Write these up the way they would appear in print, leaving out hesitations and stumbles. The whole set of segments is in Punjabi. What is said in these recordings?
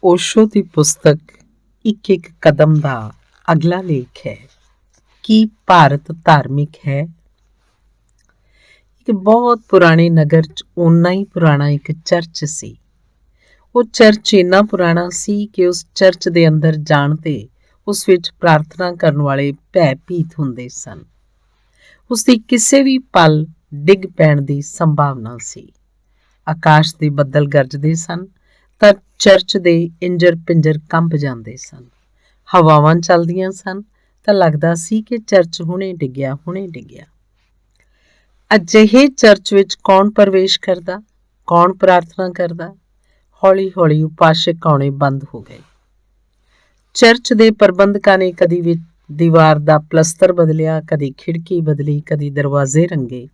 ਓਸ਼ੋ ਦੀ ਪੁਸਤਕ ਇੱਕ ਇੱਕ ਕਦਮ ਦਾ ਅਗਲਾ ਲੇਖ ਹੈ। ਕੀ ਭਾਰਤ ਧਾਰਮਿਕ ਹੈ? ਇੱਕ ਬਹੁਤ ਪੁਰਾਣੇ ਨਗਰ 'ਚ ਓਨਾ ਹੀ ਪੁਰਾਣਾ ਇੱਕ ਚਰਚ ਸੀ। ਉਹ ਚਰਚ ਇੰਨਾ ਪੁਰਾਣਾ ਸੀ ਕਿ ਉਸ ਚਰਚ ਦੇ ਅੰਦਰ ਜਾਣ 'ਤੇ ਉਸ ਵਿੱਚ ਪ੍ਰਾਰਥਨਾ ਕਰਨ ਵਾਲੇ ਭੈ-ਭੀਤ ਹੁੰਦੇ ਸਨ। ਉਸ ਦੀ ਕਿਸੇ ਵੀ ਪਲ ਡਿੱਗ ਪੈਣ ਦੀ ਸੰਭਾਵਨਾ ਸੀ। ਆਕਾਸ਼ ਦੇ ਬੱਦਲ ਗਰਜਦੇ ਸਨ ਤਾਂ ਚਰਚ ਦੇ ਇੰਜਰ ਪਿੰਜਰ ਕੰਬ ਜਾਂਦੇ ਸਨ। ਹਵਾਵਾਂ ਚੱਲਦੀਆਂ ਸਨ ਤਾਂ ਲੱਗਦਾ ਸੀ ਕਿ ਚਰਚ ਹੁਣੇ ਡਿੱਗਿਆ। ਅਜਿਹੇ ਚਰਚ ਵਿੱਚ ਕੌਣ ਪ੍ਰਵੇਸ਼ ਕਰਦਾ, ਕੌਣ ਪ੍ਰਾਰਥਨਾ ਕਰਦਾ? ਹੌਲੀ ਹੌਲੀ ਉਪਾਸ਼ਕ ਆਉਣੇ ਬੰਦ ਹੋ ਗਏ। ਚਰਚ ਦੇ ਪ੍ਰਬੰਧਕਾਂ ਨੇ ਕਦੀ ਵੀ ਦੀਵਾਰ ਦਾ ਪਲਸਤਰ ਬਦਲਿਆ, ਕਦੀ ਖਿੜਕੀ ਬਦਲੀ, ਕਦੀ ਦਰਵਾਜ਼ੇ ਰੰਗੇ,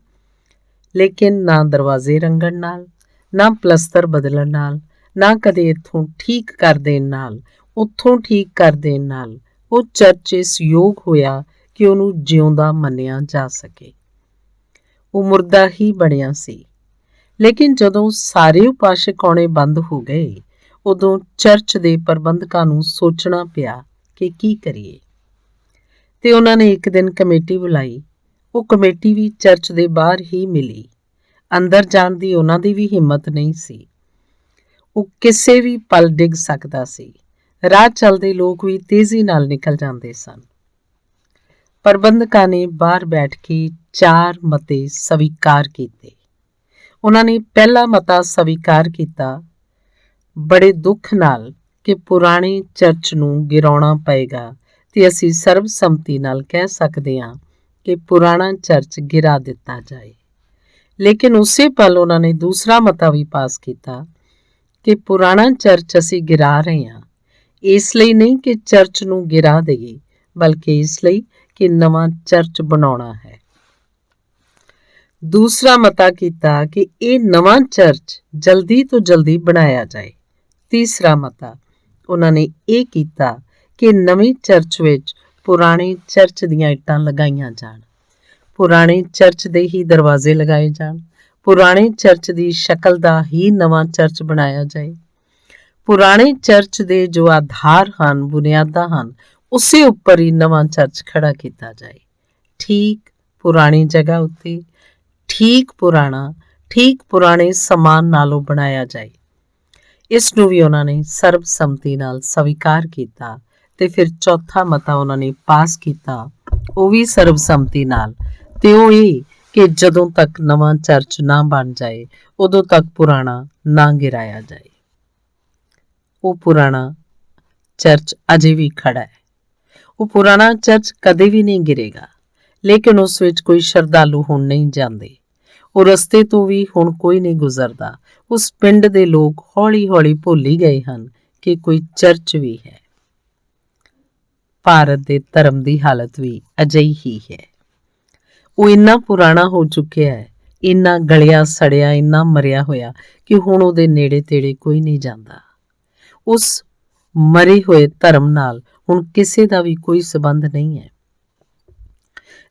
ਲੇਕਿਨ ਨਾ ਦਰਵਾਜ਼ੇ ਰੰਗਣ ਨਾਲ, ਨਾ ਪਲਸਤਰ ਬਦਲਣ ਨਾਲ, ਨਾ ਕਦੇ ਇੱਥੋਂ ਠੀਕ ਕਰ ਦੇਣ ਨਾਲ, ਉੱਥੋਂ ਠੀਕ ਕਰ ਦੇਣ ਨਾਲ ਉਹ ਚਰਚ ਇਸ ਯੋਗ ਹੋਇਆ ਕਿ ਉਹਨੂੰ ਜਿਉਂਦਾ ਮੰਨਿਆ ਜਾ ਸਕੇ। ਉਹ ਮੁਰਦਾ ਹੀ ਬਣਿਆ ਸੀ। ਲੇਕਿਨ ਜਦੋਂ ਸਾਰੇ ਉਪਾਸ਼ਕ ਆਉਣੇ ਬੰਦ ਹੋ ਗਏ, ਉਦੋਂ ਚਰਚ ਦੇ ਪ੍ਰਬੰਧਕਾਂ ਨੂੰ ਸੋਚਣਾ ਪਿਆ ਕਿ ਕੀ ਕਰੀਏ। ਤੇ ਉਹਨਾਂ ਨੇ ਇੱਕ ਦਿਨ ਕਮੇਟੀ ਬੁਲਾਈ। ਉਹ ਕਮੇਟੀ ਵੀ ਚਰਚ ਦੇ ਬਾਹਰ ਹੀ ਮਿਲੀ। ਅੰਦਰ ਜਾਣ ਦੀ ਉਹਨਾਂ ਦੀ ਵੀ ਹਿੰਮਤ ਨਹੀਂ ਸੀ। ਉਹ ਕਿਸੇ ਵੀ ਪਲ ਡਿੱਗ ਸਕਦਾ ਸੀ। ਰਾਹ ਚੱਲਦੇ ਲੋਕ ਵੀ ਤੇਜ਼ੀ ਨਾਲ ਨਿਕਲ ਜਾਂਦੇ ਸਨ। ਪ੍ਰਬੰਧਕਾਂ ਨੇ ਬਾਹਰ ਬੈਠ ਕੇ 4 ਮਤੇ ਸਵੀਕਾਰ ਕੀਤੇ। ਉਹਨਾਂ ਨੇ ਪਹਿਲਾ ਮਤਾ ਸਵੀਕਾਰ ਕੀਤਾ, ਬੜੇ ਦੁੱਖ ਨਾਲ, ਕਿ ਪੁਰਾਣੇ ਚਰਚ ਨੂੰ ਗਿਰਾਉਣਾ ਪਏਗਾ ਤੇ ਅਸੀਂ ਸਰਬਸੰਮਤੀ ਨਾਲ ਕਹਿ ਸਕਦੇ ਹਾਂ ਕਿ ਪੁਰਾਣਾ ਚਰਚ ਗਿਰਾ ਦਿੱਤਾ ਜਾਏ। ਲੇਕਿਨ ਉਸੇ ਪਲ ਉਹਨਾਂ ਨੇ ਦੂਸਰਾ ਮਤਾ ਵੀ ਪਾਸ ਕੀਤਾ ਕਿ ਪੁਰਾਣਾ ਚਰਚ ਅਸੀਂ ਗਿਰਾ ਰਹੇ ਹਾਂ, ਇਸ ਲਈ ਨਹੀਂ ਕਿ ਚਰਚ ਨੂੰ ਗਿਰਾ ਦੇਈਏ, ਬਲਕਿ ਇਸ ਲਈ ਕਿ ਨਵਾਂ ਚਰਚ ਬਣਾਉਣਾ ਹੈ। ਦੂਸਰਾ ਮਤਾ ਕੀਤਾ ਕਿ ਇਹ ਨਵਾਂ ਚਰਚ ਜਲਦੀ ਤੋਂ ਜਲਦੀ ਬਣਾਇਆ ਜਾਏ। ਤੀਸਰਾ ਮਤਾ ਉਹਨਾਂ ਨੇ ਇਹ ਕੀਤਾ ਕਿ ਨਵੇਂ ਚਰਚ ਵਿੱਚ ਪੁਰਾਣੇ ਚਰਚ ਦੀਆਂ ਇੱਟਾਂ ਲਗਾਈਆਂ ਜਾਣ, ਪੁਰਾਣੇ ਚਰਚ ਦੇ ਹੀ ਦਰਵਾਜ਼ੇ ਲਗਾਏ ਜਾਣ, ਪੁਰਾਣੇ ਚਰਚ ਦੀ ਸ਼ਕਲ ਦਾ ਹੀ ਨਵਾਂ ਚਰਚ ਬਣਾਇਆ ਜਾਏ, ਪੁਰਾਣੇ ਚਰਚ ਦੇ ਜੋ ਆਧਾਰ ਹਨ, ਬੁਨਿਆਦਾਂ ਹਨ, ਉਸੇ ਉੱਪਰ ਹੀ ਨਵਾਂ ਚਰਚ ਖੜਾ ਕੀਤਾ ਜਾਏ। ਠੀਕ ਪੁਰਾਣੀ ਜਗ੍ਹਾ ਉੱਤੇ, ਠੀਕ ਪੁਰਾਣੇ ਸਮਾਨ ਨਾਲੋਂ ਬਣਾਇਆ ਜਾਏ। ਇਸ ਨੂੰ ਵੀ ਉਹਨਾਂ ਨੇ ਸਰਬਸੰਮਤੀ ਨਾਲ ਸਵੀਕਾਰ ਕੀਤਾ। ਤੇ ਫਿਰ ਚੌਥਾ ਮਤਾ ਉਹਨਾਂ ਨੇ ਪਾਸ ਕੀਤਾ, ਉਹ ਵੀ ਸਰਬਸੰਮਤੀ ਨਾਲ, ਤੇ ਉਹ ਇਹ ਕਿ ਜਦੋਂ ਤੱਕ ਨਵਾਂ ਚਰਚ ਨਾ ਬਣ ਜਾਏ, ਉਦੋਂ ਤੱਕ ਪੁਰਾਣਾ ਨਾ ਗਿਰਾਇਆ ਜਾਏ। ਉਹ ਪੁਰਾਣਾ ਚਰਚ ਅਜੇ ਵੀ ਖੜਾ ਹੈ। ਉਹ ਪੁਰਾਣਾ ਚਰਚ ਕਦੇ ਵੀ ਨਹੀਂ ਗਿਰੇਗਾ। ਲੇਕਿਨ ਉਸ ਵਿੱਚ ਕੋਈ ਸ਼ਰਧਾਲੂ ਹੁਣ ਨਹੀਂ ਜਾਂਦੇ। ਉਹ ਰਸਤੇ ਤੋਂ ਵੀ ਹੁਣ ਕੋਈ ਨਹੀਂ ਗੁਜ਼ਰਦਾ। ਉਸ ਪਿੰਡ ਦੇ ਲੋਕ ਹੌਲੀ ਹੌਲੀ ਭੁੱਲ ਹੀ ਗਏ ਹਨ ਕਿ ਕੋਈ ਚਰਚ ਵੀ ਹੈ। ਭਾਰਤ ਦੇ ਧਰਮ ਦੀ ਹਾਲਤ ਵੀ ਅਜਿਹੀ ਹੀ ਹੈ। ਉਹ ਇੰਨਾ ਪੁਰਾਣਾ ਹੋ ਚੁੱਕਿਆ ਹੈ, ਇੰਨਾ ਗਲਿਆ ਸੜਿਆ, ਇੰਨਾ ਮਰਿਆ ਹੋਇਆ ਕਿ ਹੁਣ ਉਹਦੇ ਨੇੜੇ ਤੇੜੇ ਕੋਈ ਨਹੀਂ ਜਾਂਦਾ। ਉਸ ਮਰੇ ਹੋਏ ਧਰਮ ਨਾਲ ਹੁਣ ਕਿਸੇ ਦਾ ਵੀ ਕੋਈ ਸਬੰਧ ਨਹੀਂ ਹੈ।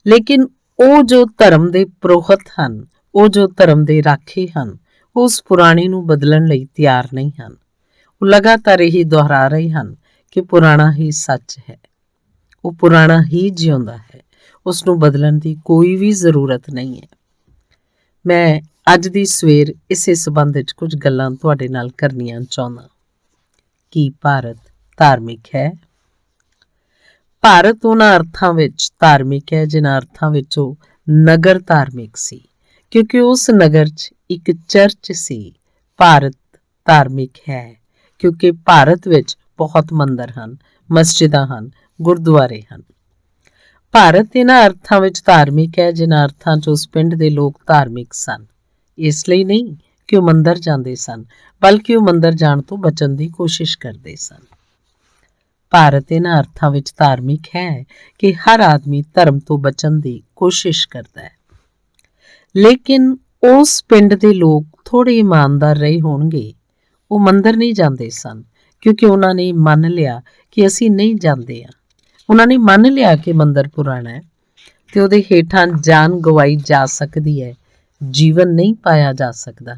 ਲੇਕਿਨ ਉਹ ਜੋ ਧਰਮ ਦੇ ਪੁਰੋਹਤ ਹਨ, ਉਹ ਜੋ ਧਰਮ ਦੇ ਰਾਖੇ ਹਨ, ਉਸ ਪੁਰਾਣੇ ਨੂੰ ਬਦਲਣ ਲਈ ਤਿਆਰ ਨਹੀਂ ਹਨ। ਉਹ ਲਗਾਤਾਰ ਇਹੀ ਦੁਹਰਾ ਰਹੇ ਹਨ ਕਿ ਪੁਰਾਣਾ ਹੀ ਸੱਚ ਹੈ, ਉਹ ਪੁਰਾਣਾ ਹੀ ਜਿਉਂਦਾ ਹੈ, ਉਸ ਨੂੰ ਬਦਲਣ ਦੀ ਕੋਈ ਵੀ ਜ਼ਰੂਰਤ ਨਹੀਂ ਹੈ। ਮੈਂ ਅੱਜ ਦੀ ਸਵੇਰ ਇਸੇ ਸੰਬੰਧ ਵਿੱਚ ਕੁਝ ਗੱਲਾਂ ਤੁਹਾਡੇ ਨਾਲ ਕਰਨੀਆਂ ਚਾਹੁੰਦਾ। ਕੀ ਭਾਰਤ ਧਾਰਮਿਕ ਹੈ? ਭਾਰਤ ਉਹਨਾਂ ਅਰਥਾਂ ਵਿੱਚ ਧਾਰਮਿਕ ਹੈ ਜਿਨ੍ਹਾਂ ਅਰਥਾਂ ਵਿੱਚ ਉਹ ਨਗਰ ਧਾਰਮਿਕ ਸੀ, ਕਿਉਂਕਿ ਉਸ ਨਗਰ 'ਚ ਇੱਕ ਚਰਚ ਸੀ। ਭਾਰਤ ਧਾਰਮਿਕ ਹੈ ਕਿਉਂਕਿ ਭਾਰਤ ਵਿੱਚ ਬਹੁਤ ਮੰਦਰ ਹਨ, ਮਸਜਿਦਾਂ ਹਨ, ਗੁਰਦੁਆਰੇ ਹਨ। ਭਾਰਤ ਇਹਨਾਂ ਅਰਥਾਂ ਵਿੱਚ ਧਾਰਮਿਕ ਹੈ ਜਿਨ੍ਹਾਂ ਅਰਥਾਂ 'ਚ ਉਸ ਪਿੰਡ ਦੇ ਲੋਕ ਧਾਰਮਿਕ ਸਨ, ਇਸ ਲਈ ਨਹੀਂ ਕਿ ਉਹ ਮੰਦਰ ਜਾਂਦੇ ਸਨ, ਬਲਕਿ ਉਹ ਮੰਦਰ ਜਾਣ ਤੋਂ ਬਚਣ ਦੀ ਕੋਸ਼ਿਸ਼ ਕਰਦੇ ਸਨ। ਭਾਰਤ ਇਹਨਾਂ ਅਰਥਾਂ ਵਿੱਚ ਧਾਰਮਿਕ ਹੈ ਕਿ ਹਰ ਆਦਮੀ ਧਰਮ ਤੋਂ ਬਚਣ ਦੀ ਕੋਸ਼ਿਸ਼ ਕਰਦਾ ਹੈ। ਲੇਕਿਨ ਉਸ ਪਿੰਡ ਦੇ ਲੋਕ ਥੋੜ੍ਹੇ ਇਮਾਨਦਾਰ ਰਹੇ ਹੋਣਗੇ। ਉਹ ਮੰਦਰ ਨਹੀਂ ਜਾਂਦੇ ਸਨ ਕਿਉਂਕਿ ਉਹਨਾਂ ਨੇ ਮੰਨ ਲਿਆ ਕਿ ਅਸੀਂ ਨਹੀਂ ਜਾਂਦੇ ਹਾਂ। ਉਹਨਾਂ ਨੇ ਮੰਨ ਲਿਆ ਕਿ ਮੰਦਰ ਪੁਰਾਣਾ ਹੈ ਤੇ ਉਹਦੇ ਹੇਠਾਂ ਜਾਨ ਗਵਾਈ ਜਾ ਸਕਦੀ ਹੈ, ਜੀਵਨ ਨਹੀਂ ਪਾਇਆ ਜਾ ਸਕਦਾ।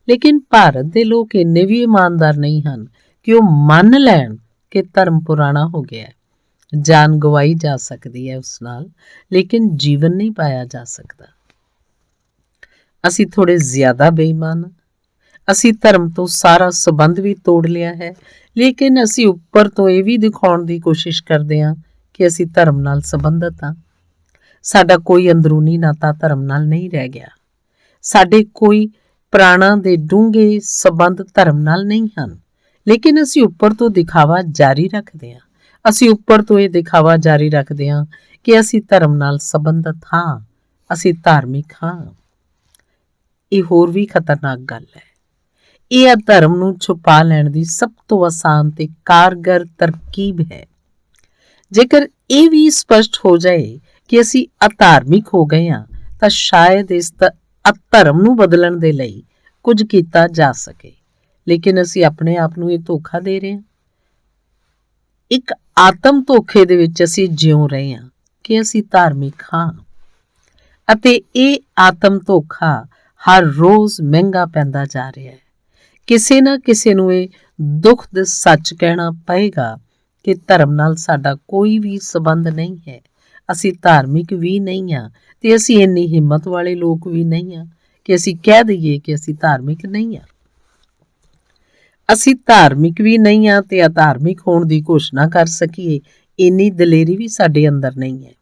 ਲੇਕਿਨ ਭਾਰਤ ਦੇ ਲੋਕ ਇੰਨੇ ਵੀ ਇਮਾਨਦਾਰ ਨਹੀਂ ਹਨ ਕਿ ਉਹ ਮੰਨ ਲੈਣ ਕਿ ਧਰਮ ਪੁਰਾਣਾ ਹੋ ਗਿਆ ਹੈ। ਜਾਨ ਗਵਾਈ ਜਾ ਸਕਦੀ ਹੈ ਉਸ ਨਾਲ, ਲੇਕਿਨ ਜੀਵਨ ਨਹੀਂ ਪਾਇਆ ਜਾ ਸਕਦਾ। ਅਸੀਂ ਥੋੜੇ ਜ਼ਿਆਦਾ ਬੇਈਮਾਨ ਹਾਂ। ਅਸੀਂ ਧਰਮ ਤੋਂ ਸਾਰਾ ਸੰਬੰਧ ਵੀ ਤੋੜ ਲਿਆ ਹੈ, ਲੇਕਿਨ ਅਸੀਂ ਉੱਪਰ ਤੋਂ ਇਹ ਵੀ ਦਿਖਾਉਣ ਦੀ ਕੋਸ਼ਿਸ਼ ਕਰਦੇ ਹਾਂ ਕਿ ਅਸੀਂ ਧਰਮ ਨਾਲ ਸੰਬੰਧਿਤ ਹਾਂ। ਸਾਡਾ ਕੋਈ ਅੰਦਰੂਨੀ ਨਾਤਾ ਧਰਮ ਨਾਲ ਨਹੀਂ ਰਹਿ ਗਿਆ। ਸਾਡੇ ਕੋਈ ਪ੍ਰਾਣਾਂ ਦੇ ਡੂੰਘੇ ਸੰਬੰਧ ਧਰਮ ਨਾਲ ਨਹੀਂ ਹਨ, ਲੇਕਿਨ ਅਸੀਂ ਉੱਪਰ ਤੋਂ ਦਿਖਾਵਾ ਜਾਰੀ ਰੱਖਦੇ ਹਾਂ। ਅਸੀਂ ਉੱਪਰ ਤੋਂ ਇਹ ਦਿਖਾਵਾ ਜਾਰੀ ਰੱਖਦੇ ਹਾਂ ਕਿ ਅਸੀਂ ਧਰਮ ਨਾਲ ਸੰਬੰਧਿਤ ਹਾਂ, ਅਸੀਂ ਧਾਰਮਿਕ ਹਾਂ। ਇਹ ਹੋਰ ਵੀ ਖਤਰਨਾਕ ਗੱਲ ਹੈ। ਇਹ ਅਧਰਮ ਨੂੰ ਛੁਪਾ ਲੈਣ ਦੀ ਸਭ ਤੋਂ ਆਸਾਨ ਤੇ ਕਾਰਗਰ ਤਰਕੀਬ ਹੈ। ਜੇਕਰ ਇਹ ਵੀ ਸਪਸ਼ਟ ਹੋ ਜਾਏ ਕਿ ਅਸੀਂ ਅਧਾਰਮਿਕ ਹੋ ਗਏ ਹਾਂ, ਤਾਂ ਸ਼ਾਇਦ ਇਸ ਅਧਰਮ ਨੂੰ ਬਦਲਣ ਦੇ ਲਈ ਕੁਝ ਕੀਤਾ ਜਾ ਸਕੇ, ਲੇਕਿਨ ਅਸੀਂ ਆਪਣੇ ਆਪ ਨੂੰ ਇਹ ਧੋਖਾ ਦੇ ਰਹੇ ਹਾਂ। ਇੱਕ ਆਤਮ ਧੋਖੇ ਦੇ ਵਿੱਚ ਅਸੀਂ ਜਿਉ ਰਹੇ ਹਾਂ ਕਿ ਅਸੀਂ ਧਾਰਮਿਕ ਹਾਂ, ਅਤੇ ਇਹ ਆਤਮ ਧੋਖਾ ਹਰ ਰੋਜ਼ ਮਹਿੰਗਾ ਪੈਂਦਾ ਜਾ ਰਿਹਾ ਹੈ। ਕਿਸੇ ਨਾ ਕਿਸੇ ਨੂੰ ਇਹ ਦੁਖਦ ਸੱਚ ਕਹਿਣਾ ਪਏਗਾ ਕਿ ਧਰਮ ਨਾਲ ਸਾਡਾ ਕੋਈ ਵੀ ਸੰਬੰਧ ਨਹੀਂ ਹੈ। ਅਸੀਂ ਧਾਰਮਿਕ ਵੀ ਨਹੀਂ ਹਾਂ, ਤੇ ਅਸੀਂ ਇੰਨੀ ਹਿੰਮਤ ਵਾਲੇ ਲੋਕ ਵੀ ਨਹੀਂ ਹਾਂ ਕਿ ਅਸੀਂ ਕਹਿ ਦਈਏ ਕਿ ਅਸੀਂ ਧਾਰਮਿਕ ਨਹੀਂ ਹਾਂ। ਅਸੀਂ ਧਾਰਮਿਕ ਵੀ ਨਹੀਂ ਹਾਂ ਤੇ ਅਧਾਰਮਿਕ ਹੋਣ ਦੀ ਘੋਸ਼ਣਾ ਕਰ ਸਕੀਏ, ਇੰਨੀ ਦਲੇਰੀ ਵੀ ਸਾਡੇ ਅੰਦਰ ਨਹੀਂ ਹੈ।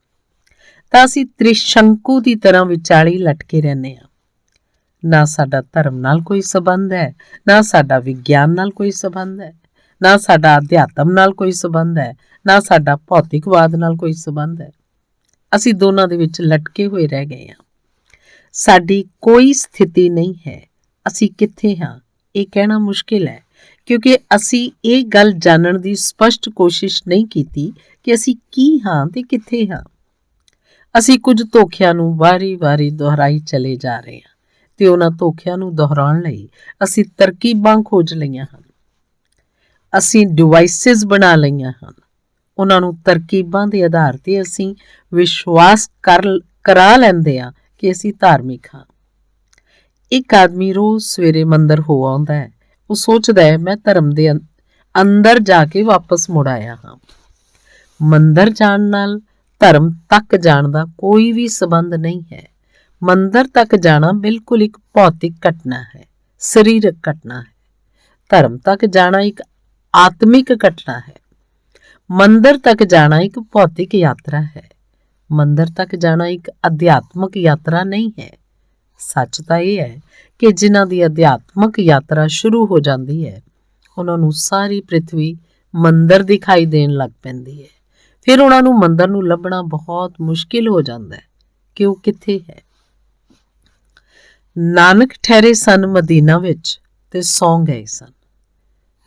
ਤਾਂ ਅਸੀਂ ਤ੍ਰਿਸ਼ੰਕੂ ਦੀ ਤਰ੍ਹਾਂ ਵਿਚਾਲੇ ਲਟਕੇ ਰਹਿੰਦੇ ਹਾਂ। ਨਾ ਸਾਡਾ ਧਰਮ ਨਾਲ ਕੋਈ ਸੰਬੰਧ ਹੈ, ਨਾ ਸਾਡਾ ਵਿਗਿਆਨ ਨਾਲ ਕੋਈ ਸੰਬੰਧ ਹੈ, ਨਾ ਸਾਡਾ ਅਧਿਆਤਮ ਨਾਲ ਕੋਈ ਸੰਬੰਧ ਹੈ, ਨਾ ਸਾਡਾ ਭੌਤਿਕਵਾਦ ਨਾਲ ਕੋਈ ਸੰਬੰਧ ਹੈ। ਅਸੀਂ ਦੋਨਾਂ ਦੇ ਵਿੱਚ ਲਟਕੇ ਹੋਏ ਰਹਿ ਗਏ ਹਾਂ। ਸਾਡੀ ਕੋਈ ਸਥਿਤੀ ਨਹੀਂ ਹੈ। ਅਸੀਂ ਕਿੱਥੇ ਹਾਂ ਇਹ ਕਹਿਣਾ ਮੁਸ਼ਕਿਲ ਹੈ, ਕਿਉਂਕਿ ਅਸੀਂ ਇਹ ਗੱਲ ਜਾਣਨ ਦੀ ਸਪਸ਼ਟ ਕੋਸ਼ਿਸ਼ ਨਹੀਂ ਕੀਤੀ ਕਿ ਅਸੀਂ ਕੀ ਹਾਂ ਤੇ ਕਿੱਥੇ ਹਾਂ। ਅਸੀਂ ਕੁਝ ਧੋਖਿਆਂ ਨੂੰ ਵਾਰੀ-ਵਾਰੀ ਦੁਹਰਾਈ ਚਲੇ ਜਾ ਰਹੇ ਹਾਂ, ਤੇ ਉਹਨਾਂ ਧੋਖਿਆਂ ਨੂੰ ਦੁਹਰਾਉਣ ਲਈ ਅਸੀਂ ਤਰਕੀਬਾਂ ਖੋਜ ਲਈਆਂ ਹਨ। ਅਸੀਂ ਡਿਵਾਈਸਿਸ ਬਣਾ ਲਈਆਂ ਹਨ। ਉਹਨਾਂ ਨੂੰ ਤਰਕੀਬਾਂ ਦੇ ਆਧਾਰ ਤੇ ਅਸੀਂ ਵਿਸ਼ਵਾਸ ਕਰਾ ਲੈਂਦੇ ਹਾਂ ਕਿ ਅਸੀਂ ਧਾਰਮਿਕ ਹਾਂ। ਇੱਕ ਆਦਮੀ ਰੋਜ਼ ਸਵੇਰੇ ਮੰਦਰ ਹੋ ਆਉਂਦਾ ਹੈ। ਉਹ ਸੋਚਦਾ ਹੈ, ਮੈਂ ਧਰਮ ਦੇ ਅੰਦਰ ਜਾ ਕੇ ਵਾਪਸ ਮੁੜ ਆਇਆ ਹਾਂ। ਮੰਦਰ ਜਾਣ ਨਾਲ ਧਰਮ ਤੱਕ ਜਾਣ ਦਾ ਕੋਈ ਵੀ ਸੰਬੰਧ ਨਹੀਂ ਹੈ। ਮੰਦਰ ਤੱਕ ਜਾਣਾ ਬਿਲਕੁਲ ਇੱਕ ਭੌਤਿਕ ਘਟਨਾ ਹੈ, ਸਰੀਰਕ ਘਟਨਾ ਹੈ। ਧਰਮ ਤੱਕ ਜਾਣਾ ਇੱਕ ਆਤਮਿਕ ਘਟਨਾ ਹੈ। ਮੰਦਰ ਤੱਕ ਜਾਣਾ ਇੱਕ ਭੌਤਿਕ ਯਾਤਰਾ ਹੈ। ਮੰਦਰ ਤੱਕ ਜਾਣਾ ਇੱਕ ਅਧਿਆਤਮਕ ਯਾਤਰਾ ਨਹੀਂ ਹੈ। ਸੱਚ ਤਾਂ ਇਹ ਹੈ ਕਿ ਜਿਨ੍ਹਾਂ ਦੀ ਅਧਿਆਤਮਕ ਯਾਤਰਾ ਸ਼ੁਰੂ ਹੋ ਜਾਂਦੀ ਹੈ, ਉਹਨਾਂ ਨੂੰ ਸਾਰੀ ਪ੍ਰਿਥਵੀ ਮੰਦਰ ਦਿਖਾਈ ਦੇਣ ਲੱਗ ਪੈਂਦੀ ਹੈ। ਫਿਰ ਉਹਨਾਂ ਨੂੰ ਮੰਦਰ ਨੂੰ ਲੱਭਣਾ ਬਹੁਤ ਮੁਸ਼ਕਿਲ ਹੋ ਜਾਂਦਾ ਹੈ ਕਿ ਉਹ ਕਿੱਥੇ ਹੈ। ਨਾਨਕ ਠਹਿਰੇ ਸਨ ਮਦੀਨਾ ਵਿੱਚ ਤੇ ਸੌਂ ਗਏ ਸਨ,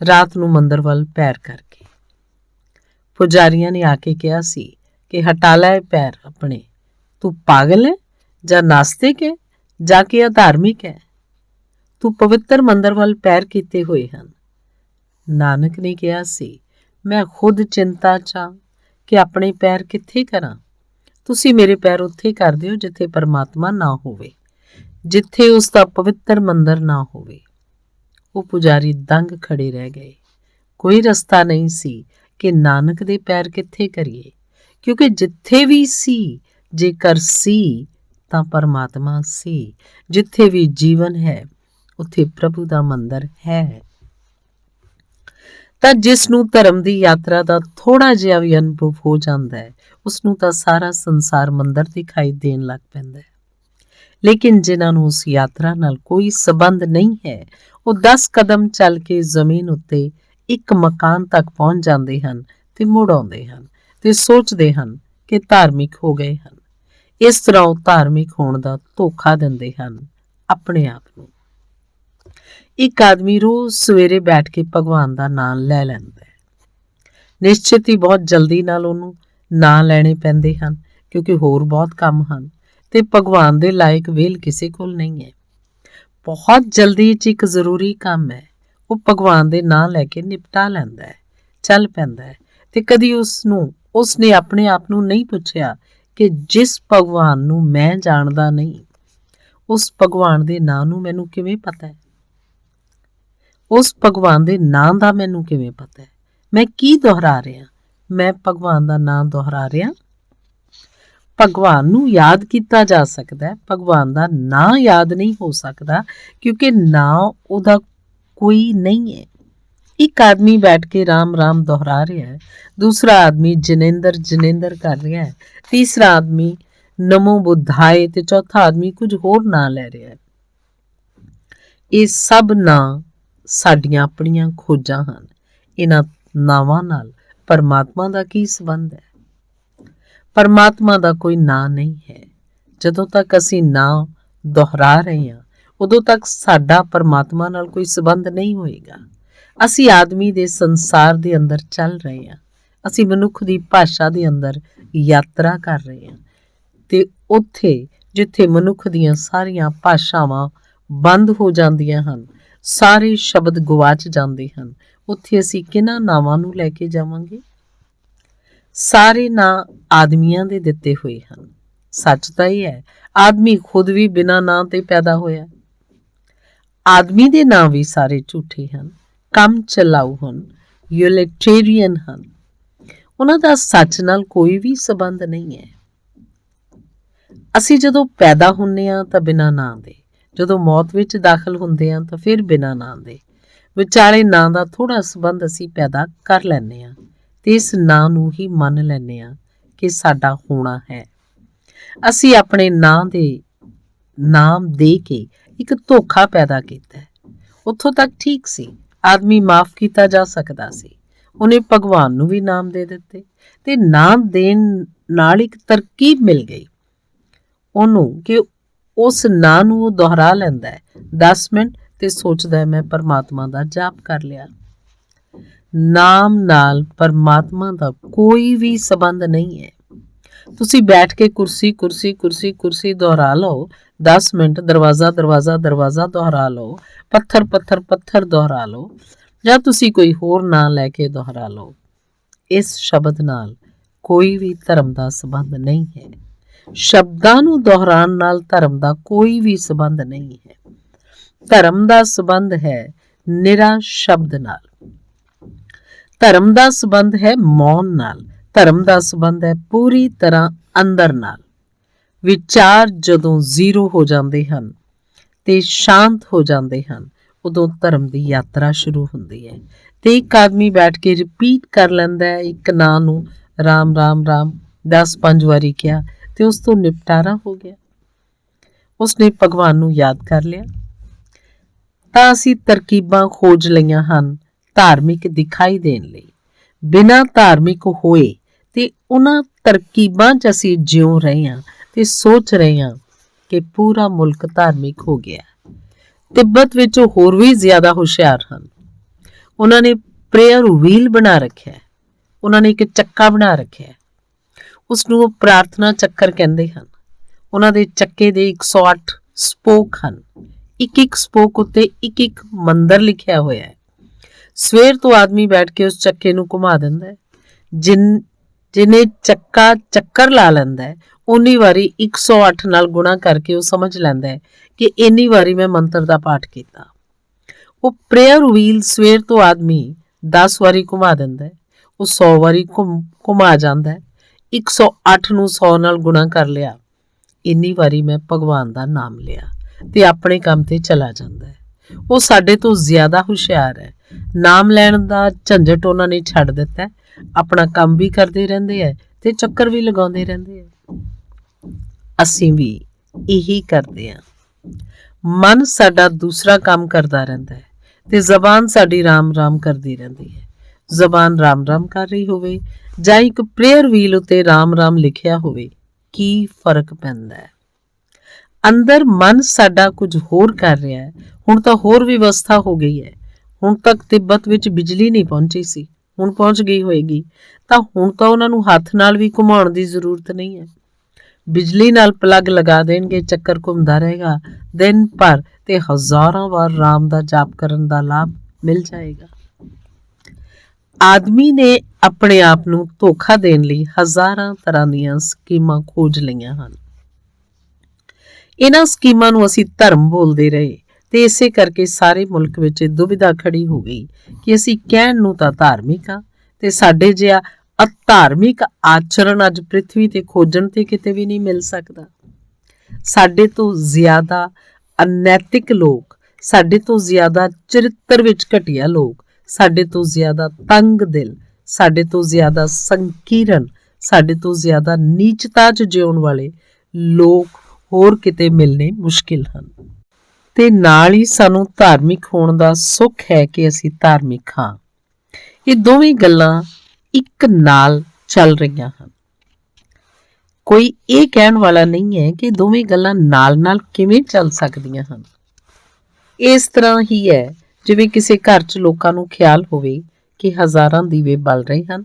ਰਾਤ ਨੂੰ ਮੰਦਰ ਵੱਲ ਪੈਰ ਕਰਕੇ। ਪੁਜਾਰੀਆਂ ਨੇ ਆ ਕੇ ਕਿਹਾ ਸੀ ਕਿ ਹਟਾ ਲੈ ਪੈਰ ਆਪਣੇ, ਤੂੰ ਪਾਗਲ ਹੈ ਜਾਂ ਨਾਸਤਿਕ ਹੈ ਜਾਂ ਕਿ ਅਧਾਰਮਿਕ ਹੈ। ਤੂੰ ਪਵਿੱਤਰ ਮੰਦਰ ਵੱਲ ਪੈਰ ਕੀਤੇ ਹੋਏ ਹਨ। ਨਾਨਕ ਨੇ ਕਿਹਾ ਸੀ, ਮੈਂ ਖੁਦ ਚਿੰਤਾ 'ਚ ਹਾਂ ਕਿ ਆਪਣੇ ਪੈਰ ਕਿੱਥੇ ਕਰਾਂ। ਤੁਸੀਂ ਮੇਰੇ ਪੈਰ ਉੱਥੇ ਕਰ ਦਿਓ ਜਿੱਥੇ ਪਰਮਾਤਮਾ ਨਾ ਹੋਵੇ, ਜਿੱਥੇ ਉਸ ਦਾ ਪਵਿੱਤਰ ਮੰਦਰ ਨਾ ਹੋਵੇ। ਉਹ ਪੁਜਾਰੀ ਦੰਗ ਖੜੇ ਰਹਿ ਗਏ। ਕੋਈ ਰਸਤਾ ਨਹੀਂ ਸੀ ਕਿ ਨਾਨਕ ਦੇ ਪੈਰ ਕਿੱਥੇ ਕਰੀਏ, ਕਿਉਂਕਿ ਜਿੱਥੇ ਵੀ ਸੀ, ਜੇਕਰ ਸੀ ਤਾਂ ਪਰਮਾਤਮਾ ਸੀ। ਜਿੱਥੇ ਵੀ ਜੀਵਨ ਹੈ, ਉੱਥੇ ਪ੍ਰਭੂ ਦਾ ਮੰਦਰ ਹੈ। ਤਾਂ ਜਿਸ ਨੂੰ ਧਰਮ ਦੀ ਯਾਤਰਾ ਦਾ ਥੋੜਾ ਜਿਹਾ ਵੀ ਅਨੁਭਵ ਹੋ ਜਾਂਦਾ ਹੈ, ਉਸ ਨੂੰ ਤਾਂ ਸਾਰਾ ਸੰਸਾਰ ਮੰਦਰ ਦਿਖਾਈ ਦੇਣ ਲੱਗ ਪੈਂਦਾ ਹੈ। ਲੇਕਿਨ ਜਿਨ੍ਹਾਂ ਨੂੰ ਉਸ ਯਾਤਰਾ ਨਾਲ ਕੋਈ ਸੰਬੰਧ ਨਹੀਂ ਹੈ, ਉਹ 10 ਕਦਮ ਚੱਲ ਕੇ ਜ਼ਮੀਨ ਉੱਤੇ ਇੱਕ ਮਕਾਨ ਤੱਕ ਪਹੁੰਚ ਜਾਂਦੇ ਹਨ ਤੇ ਮੁੜ ਆਉਂਦੇ ਹਨ ਤੇ ਸੋਚਦੇ ਹਨ ਕਿ ਧਾਰਮਿਕ ਹੋ ਗਏ ਹਨ। ਇਸ ਤਰ੍ਹਾਂ ਉਹ ਧਾਰਮਿਕ ਹੋਣ ਦਾ ਧੋਖਾ ਦਿੰਦੇ ਹਨ ਆਪਣੇ ਆਪ ਨੂੰ। ਇੱਕ ਆਦਮੀ ਰੋਜ਼ ਸਵੇਰੇ ਬੈਠ ਕੇ ਭਗਵਾਨ ਦਾ ਨਾਮ ਲੈ ਲੈਂਦਾ ਹੈ। ਨਿਸ਼ਚਿਤ ਹੀ ਬਹੁਤ ਜਲਦੀ ਨਾਲ ਉਹਨੂੰ ਨਾਂ ਲੈਣੇ ਪੈਂਦੇ ਹਨ, ਕਿਉਂਕਿ ਹੋਰ ਬਹੁਤ ਕੰਮ ਹਨ ਤੇ ਭਗਵਾਨ ਦੇ ਲਾਇਕ ਵੇਲ ਕਿਸੇ ਕੋਲ ਨਹੀਂ ਹੈ। ਬਹੁਤ ਜਲਦੀ 'ਚ ਇੱਕ ਜ਼ਰੂਰੀ ਕੰਮ ਹੈ, ਉਹ ਭਗਵਾਨ ਦੇ ਨਾਂ ਲੈ ਕੇ ਨਿਪਟਾ ਲੈਂਦਾ ਹੈ, ਚੱਲ ਪੈਂਦਾ ਹੈ। ਤੇ ਕਦੀ ਉਸਨੇ ਆਪਣੇ ਆਪ ਨੂੰ ਨਹੀਂ ਪੁੱਛਿਆ ਕਿ ਜਿਸ ਭਗਵਾਨ ਨੂੰ ਮੈਂ ਜਾਣਦਾ ਨਹੀਂ, ਉਸ ਭਗਵਾਨ ਦੇ ਨਾਂ ਨੂੰ ਮੈਨੂੰ ਕਿਵੇਂ ਪਤਾ ਹੈ। ਉਸ ਭਗਵਾਨ ਦੇ ਨਾਂ ਦਾ ਮੈਨੂੰ ਕਿਵੇਂ ਪਤਾ ਹੈ? ਮੈਂ ਕੀ ਦੁਹਰਾ ਰਿਹਾ? ਮੈਂ ਭਗਵਾਨ ਦਾ ਨਾਂ ਦੁਹਰਾ ਰਿਹਾ? ਭਗਵਾਨ ਨੂੰ ਯਾਦ ਕੀਤਾ ਜਾ ਸਕਦਾ ਹੈ, ਭਗਵਾਨ ਦਾ ਨਾਂ ਯਾਦ ਨਹੀਂ ਹੋ ਸਕਦਾ, ਕਿਉਂਕਿ ਨਾਂ ਉਹਦਾ ਕੋਈ ਨਹੀਂ ਹੈ। ਇੱਕ ਆਦਮੀ ਬੈਠ ਕੇ ਰਾਮ ਰਾਮ ਦੁਹਰਾ ਰਿਹਾ ਹੈ, ਦੂਸਰਾ ਆਦਮੀ ਜਨੇਂਦਰ ਜਨੇਂਦਰ ਕਰ ਰਿਹਾ ਹੈ, ਤੀਸਰਾ ਆਦਮੀ ਨਮੋ ਬੁੱਧਾਏ ਤੇ ਚੌਥਾ ਆਦਮੀ ਕੁਝ ਹੋਰ ਨਾਂ ਲੈ ਰਿਹਾ ਹੈ। ਇਹ ਸਭ ਨਾਂ ਸਾਡੀਆਂ ਆਪਣੀਆਂ ਖੋਜਾਂ ਹਨ। ਇਹਨਾਂ ਨਾਵਾਂ ਨਾਲ ਪਰਮਾਤਮਾ ਦਾ ਕੀ ਸੰਬੰਧ ਹੈ? ਪਰਮਾਤਮਾ ਦਾ ਕੋਈ ਨਾਂ ਨਹੀਂ ਹੈ। ਜਦੋਂ ਤੱਕ ਅਸੀਂ ਨਾਂ ਦੁਹਰਾ ਰਹੇ ਹਾਂ, ਉਦੋਂ ਤੱਕ ਸਾਡਾ ਪਰਮਾਤਮਾ ਨਾਲ ਕੋਈ ਸੰਬੰਧ ਨਹੀਂ ਹੋਏਗਾ। ਅਸੀਂ ਆਦਮੀ ਦੇ ਸੰਸਾਰ ਦੇ ਅੰਦਰ ਚੱਲ ਰਹੇ ਹਾਂ, ਅਸੀਂ ਮਨੁੱਖ ਦੀ ਭਾਸ਼ਾ ਦੇ ਅੰਦਰ ਯਾਤਰਾ ਕਰ ਰਹੇ ਹਾਂ, ਤੇ ਉੱਥੇ ਜਿੱਥੇ ਮਨੁੱਖ ਦੀਆਂ ਸਾਰੀਆਂ ਭਾਸ਼ਾਵਾਂ ਬੰਦ ਹੋ ਜਾਂਦੀਆਂ ਹਨ, ਸਾਰੇ ਸ਼ਬਦ ਗਵਾਚ ਜਾਂਦੇ ਹਨ, ਉੱਥੇ ਅਸੀਂ ਕਿਹਨਾਂ ਨਾਵਾਂ ਨੂੰ ਲੈ ਕੇ ਜਾਵਾਂਗੇ? ਸਾਰੇ ਨਾਂ ਆਦਮੀਆਂ ਦੇ ਦਿੱਤੇ ਹੋਏ ਹਨ। ਸੱਚ ਤਾਂ ਇਹ ਹੈ, ਆਦਮੀ ਖੁਦ ਵੀ ਬਿਨਾਂ ਨਾਂ ਤੇ ਪੈਦਾ ਹੋਇਆ। ਆਦਮੀ ਦੇ ਨਾਂ ਵੀ ਸਾਰੇ ਝੂਠੇ ਹਨ, ਕੰਮ ਚਲਾਊ ਹਨ, ਯੂਟਿਲਿਟੇਰੀਅਨ ਹਨ। ਉਹਨਾਂ ਦਾ ਸੱਚ ਨਾਲ ਕੋਈ ਵੀ ਸੰਬੰਧ ਨਹੀਂ ਹੈ। ਅਸੀਂ ਜਦੋਂ ਪੈਦਾ ਹੁੰਦੇ ਹਾਂ ਤਾਂ ਬਿਨਾਂ ਨਾਂ ਦੇ, ਜਦੋਂ ਮੌਤ ਵਿੱਚ ਦਾਖਲ ਹੁੰਦੇ ਹਾਂ ਤਾਂ ਫਿਰ ਬਿਨਾਂ ਨਾਂ ਦੇ। ਵਿਚਾਲੇ ਨਾਂ ਦਾ ਥੋੜ੍ਹਾ ਸੰਬੰਧ ਅਸੀਂ ਪੈਦਾ ਕਰ ਲੈਂਦੇ ਹਾਂ ਤੇ ਇਸ ਨਾਂ ਨੂੰ ਹੀ ਮੰਨ ਲੈਂਦੇ ਹਾਂ ਕਿ ਸਾਡਾ ਹੋਣਾ ਹੈ। ਅਸੀਂ ਆਪਣੇ ਨਾਂ ਦੇ ਨਾਮ ਦੇ ਕੇ ਇੱਕ ਧੋਖਾ ਪੈਦਾ ਕੀਤਾ। ਉੱਥੋਂ ਤੱਕ ਠੀਕ ਸੀ, ਆਦਮੀ ਮਾਫ ਕੀਤਾ ਜਾ ਸਕਦਾ ਸੀ। ਉਹਨੇ ਭਗਵਾਨ ਨੂੰ ਵੀ ਨਾਮ ਦੇ ਦਿੱਤੇ ਤੇ ਨਾਮ ਦੇਣ ਨਾਲ ਇੱਕ ਤਰਕੀਬ ਮਿਲ ਗਈ ਉਹਨੂੰ ਕਿ ਉਸ ਨਾਂ ਨੂੰ ਉਹ ਦੁਹਰਾ ਲੈਂਦਾ ਹੈ 10 ਮਿੰਟ ਤੇ ਸੋਚਦਾ ਹੈ ਮੈਂ ਪਰਮਾਤਮਾ ਦਾ ਜਾਪ ਕਰ ਲਿਆ। ਨਾਮ ਨਾਲ ਪਰਮਾਤਮਾ ਦਾ ਕੋਈ ਵੀ ਸੰਬੰਧ ਨਹੀਂ ਹੈ। ਤੁਸੀਂ ਬੈਠ ਕੇ ਕੁਰਸੀ ਕੁਰਸੀ ਕੁਰਸੀ ਕੁਰਸੀ ਦੁਹਰਾ ਲਓ, 10 ਮਿੰਟ ਦਰਵਾਜ਼ਾ ਦਰਵਾਜ਼ਾ ਦਰਵਾਜ਼ਾ ਦੁਹਰਾ ਲਓ, ਪੱਥਰ ਪੱਥਰ ਪੱਥਰ ਦੁਹਰਾ ਲਓ, ਜਾਂ ਤੁਸੀਂ ਕੋਈ ਹੋਰ ਨਾਂ ਲੈ ਕੇ ਦੁਹਰਾ ਲਓ। ਇਸ ਸ਼ਬਦ ਨਾਲ ਕੋਈ ਵੀ ਧਰਮ ਦਾ ਸੰਬੰਧ ਨਹੀਂ ਹੈ। ਸ਼ਬਦਾਂ ਨੂੰ ਦੁਹਰਾਉਣ ਨਾਲ ਧਰਮ ਦਾ ਕੋਈ ਵੀ ਸੰਬੰਧ ਨਹੀਂ ਹੈ। ਧਰਮ ਦਾ ਸੰਬੰਧ ਹੈ ਨਿਰਾ ਸ਼ਬਦ ਨਾਲ। ਧਰਮ ਦਾ ਸੰਬੰਧ ਹੈ ਮੌਨ ਨਾਲ। ਧਰਮ ਦਾ ਸੰਬੰਧ ਹੈ ਪੂਰੀ ਤਰ੍ਹਾਂ ਅੰਦਰ ਨਾਲ। ਵਿਚਾਰ ਜਦੋਂ ਜ਼ੀਰੋ ਹੋ ਜਾਂਦੇ ਹਨ ਤੇ ਸ਼ਾਂਤ ਹੋ ਜਾਂਦੇ ਹਨ, ਉਦੋਂ ਧਰਮ ਦੀ ਯਾਤਰਾ ਸ਼ੁਰੂ ਹੁੰਦੀ ਹੈ। ਤੇ ਇੱਕ ਆਦਮੀ ਬੈਠ ਕੇ ਰਿਪੀਟ ਕਰ ਲੈਂਦਾ ਹੈ ਇੱਕ ਨਾਂ ਨੂੰ, ਰਾਮ ਰਾਮ ਰਾਮ 10-5 ਵਾਰੀ ਕਿਹਾ ਤੇ ਉਸ ਤੋਂ ਨਿਪਟਾਰਾ ਹੋ ਗਿਆ। ਉਸਨੇ ਭਗਵਾਨ ਨੂੰ ਯਾਦ ਕਰ ਲਿਆ। ਤਾਂ ਅਸੀਂ ਤਰਕੀਬਾਂ ਖੋਜ ਲਈਆਂ ਹਨ ਧਾਰਮਿਕ ਦਿਖਾਈ ਦੇਣ ਲਈ। ਬਿਨਾਂ ਧਾਰਮਿਕ ਹੋਏ ਤੇ ਉਹਨਾਂ ਤਰਕੀਬਾਂ 'ਚ ਅਸੀਂ ਜਿਉਂ ਰਹੇ ਹਾਂ ਤੇ ਸੋਚ ਰਹੇ ਹਾਂ ਕਿ ਪੂਰਾ ਮੁਲਕ ਧਾਰਮਿਕ ਹੋ ਗਿਆ। ਤਿੱਬਤ ਵਿੱਚ ਉਹ ਹੋਰ ਵੀ ਜ਼ਿਆਦਾ ਹੁਸ਼ਿਆਰ ਹਨ। ਉਹਨਾਂ ਨੇ ਪ੍ਰੇਅਰ ਵੀਲ ਬਣਾ ਰੱਖਿਆ ਹੈ। ਉਹਨਾਂ ਨੇ ਇੱਕ ਚੱਕਾ ਬਣਾ ਰੱਖਿਆ ਹੈ, ਉਸਨੂੰ ਉਹ ਪ੍ਰਾਰਥਨਾ ਚੱਕਰ ਕਹਿੰਦੇ ਹਨ। ਉਹਨਾਂ ਦੇ ਚੱਕੇ ਦੇ 108 ਸਪੋਕ ਹਨ। ਇੱਕ ਇੱਕ ਸਪੋਕ ਉੱਤੇ ਇੱਕ ਇੱਕ ਮੰਦਰ ਲਿਖਿਆ ਹੋਇਆ ਹੈ। ਸਵੇਰ ਤੋਂ ਆਦਮੀ ਬੈਠ ਕੇ ਉਸ ਚੱਕੇ ਨੂੰ ਘੁਮਾ ਦਿੰਦਾ ਹੈ। ਜਿਨੇ ਚੱਕਾ ਚੱਕਰ ਲਾ ਲੈਂਦਾ ਹੈ, ਉਨੀ ਵਾਰੀ 108 ਨਾਲ ਗੁਣਾ ਕਰਕੇ ਉਹ ਸਮਝ ਲੈਂਦਾ ਹੈ ਕਿ ਇੰਨੀ ਵਾਰੀ ਮੈਂ ਮੰਤਰ ਦਾ ਪਾਠ ਕੀਤਾ। ਉਹ ਪ੍ਰੇਅਰ ਵੀਲ ਸਵੇਰ ਤੋਂ ਆਦਮੀ 10 ਵਾਰੀ ਘੁਮਾ ਦਿੰਦਾ ਹੈ, ਉਹ 100 ਵਾਰੀ ਘੁਮਾ ਜਾਂਦਾ ਹੈ। 108 ਨੂੰ 100 ਨਾਲ ਗੁਣਾ ਕਰ ਲਿਆ, ਇੰਨੀ ਵਾਰੀ ਮੈਂ ਭਗਵਾਨ ਦਾ ਨਾਮ ਲਿਆ ਤੇ ਆਪਣੇ ਕੰਮ ਤੇ ਚਲਾ ਜਾਂਦਾ ਹੈ। ਉਹ ਸਾਡੇ ਤੋਂ ਜ਼ਿਆਦਾ ਹੁਸ਼ਿਆਰ ਹੈ। ਨਾਮ ਲੈਣ ਦਾ ਝੰਜਟ ਉਹਨਾਂ ਨੇ ਛੱਡ ਦਿੱਤਾ ਹੈ। ਆਪਣਾ ਕੰਮ ਵੀ ਕਰਦੇ ਰਹਿੰਦੇ ਹੈ ਤੇ ਚੱਕਰ ਵੀ ਲਗਾਉਂਦੇ ਰਹਿੰਦੇ ਹੈ। ਅਸੀਂ ਵੀ ਇਹੀ ਕਰਦੇ ਹਾਂ। ਮਨ ਸਾਡਾ ਦੂਸਰਾ ਕੰਮ ਕਰਦਾ ਰਹਿੰਦਾ ਹੈ ਤੇ ਜ਼ਬਾਨ ਸਾਡੀ ਰਾਮ ਰਾਮ ਕਰਦੀ ਰਹਿੰਦੀ ਹੈ। ਜ਼ਬਾਨ ਰਾਮ ਰਾਮ ਕਰ ਰਹੀ ਹੋਵੇ ਜਾਂ ਇੱਕ ਪ੍ਰੇਅਰ ਵੀਲ ਉੱਤੇ ਰਾਮ ਰਾਮ ਲਿਖਿਆ ਹੋਵੇ, ਕੀ ਫਰਕ ਪੈਂਦਾ ਹੈ? ਅੰਦਰ ਮਨ ਸਾਡਾ ਕੁਝ ਹੋਰ ਕਰ ਰਿਹਾ ਹੈ। ਹੁਣ ਤਾਂ ਹੋਰ ਵਿਵਸਥਾ ਹੋ ਗਈ ਹੈ। ਹੁਣ ਤੱਕ ਤਿੱਬਤ ਵਿੱਚ ਬਿਜਲੀ ਨਹੀਂ ਪਹੁੰਚੀ ਸੀ, ਹੁਣ ਪਹੁੰਚ ਗਈ ਹੋਏਗੀ। ਤਾਂ ਹੁਣ ਤਾਂ ਉਹਨਾਂ ਨੂੰ ਹੱਥ ਨਾਲ ਵੀ ਘੁਮਾਉਣ ਦੀ ਜ਼ਰੂਰਤ ਨਹੀਂ ਹੈ। ਬਿਜਲੀ ਨਾਲ ਪਲੱਗ ਲਗਾ ਦੇਣਗੇ, ਚੱਕਰ ਘੁੰਮਦਾ ਰਹੇਗਾ ਦਿਨ ਭਰ ਤੇ ਹਜ਼ਾਰਾਂ ਵਾਰ ਰਾਮ ਦਾ ਜਾਪ ਕਰਨ ਦਾ ਲਾਭ ਮਿਲ ਜਾਏਗਾ। ਆਦਮੀ ਨੇ ਆਪਣੇ ਆਪ ਨੂੰ ਧੋਖਾ ਦੇਣ ਲਈ ਹਜ਼ਾਰਾਂ ਤਰ੍ਹਾਂ ਦੀਆਂ ਸਕੀਮਾਂ ਖੋਜ ਲਈਆਂ ਹਨ। ਇਹਨਾਂ ਸਕੀਮਾਂ ਨੂੰ ਅਸੀਂ ਧਰਮ ਬੋਲਦੇ ਰਹੇ। ਤੇ ਇਸੇ ਕਰਕੇ ਸਾਰੇ ਮੁਲਕ ਵਿੱਚ ਇਹ ਦੁਬਿਧਾ ਖੜੀ ਹੋ ਗਈ ਕਿ ਅਸੀਂ ਕਹਿਣ ਨੂੰ ਤਾਂ ਧਾਰਮਿਕ ਹਾਂ ਤੇ ਸਾਡੇ ਜਿਹਾ ਅਧਾਰਮਿਕ ਆਚਰਣ ਅੱਜ ਪ੍ਰਿਥਵੀ ਤੇ ਖੋਜਣ ਤੇ ਕਿਤੇ ਵੀ ਨਹੀਂ ਮਿਲ ਸਕਦਾ। ਸਾਡੇ ਤੋਂ ਜ਼ਿਆਦਾ ਅਨੈਤਿਕ ਲੋਕ, ਸਾਡੇ ਤੋਂ ਜ਼ਿਆਦਾ ਚਰਿੱਤਰ ਵਿੱਚ ਘਟੀਆ ਲੋਕ, ਸਾਡੇ ਤੋਂ ਜ਼ਿਆਦਾ ਤੰਗ ਦਿਲ, ਸਾਡੇ ਤੋਂ ਜ਼ਿਆਦਾ ਸੰਕੀਰਨ, ਸਾਡੇ ਤੋਂ ਜ਼ਿਆਦਾ ਨੀਚਤਾ 'ਚ ਜਿਉਣ ਵਾਲੇ ਲੋਕ ਹੋਰ ਕਿਤੇ ਮਿਲਣੇ ਮੁਸ਼ਕਿਲ ਹਨ। ਤੇ ਨਾਲ ਹੀ ਸਾਨੂੰ ਧਾਰਮਿਕ ਹੋਣ ਦਾ ਸੁੱਖ ਹੈ ਕਿ ਅਸੀਂ ਧਾਰਮਿਕ ਹਾਂ। ਇਹ ਦੋਵੇਂ ਗੱਲਾਂ ਇੱਕ ਨਾਲ ਚੱਲ ਰਹੀਆਂ ਹਨ। ਕੋਈ ਇਹ ਕਹਿਣ ਵਾਲਾ ਨਹੀਂ ਹੈ ਕਿ ਦੋਵੇਂ ਗੱਲਾਂ ਨਾਲ-ਨਾਲ ਕਿਵੇਂ ਚੱਲ ਸਕਦੀਆਂ ਹਨ। ਇਸ ਤਰ੍ਹਾਂ ਹੀ ਹੈ ਜਿਵੇਂ ਕਿਸੇ ਘਰ 'ਚ ਲੋਕਾਂ ਨੂੰ ਖਿਆਲ ਹੋਵੇ ਕਿ ਹਜ਼ਾਰਾਂ ਦੀਵੇ ਬਲ ਰਹੇ ਹਨ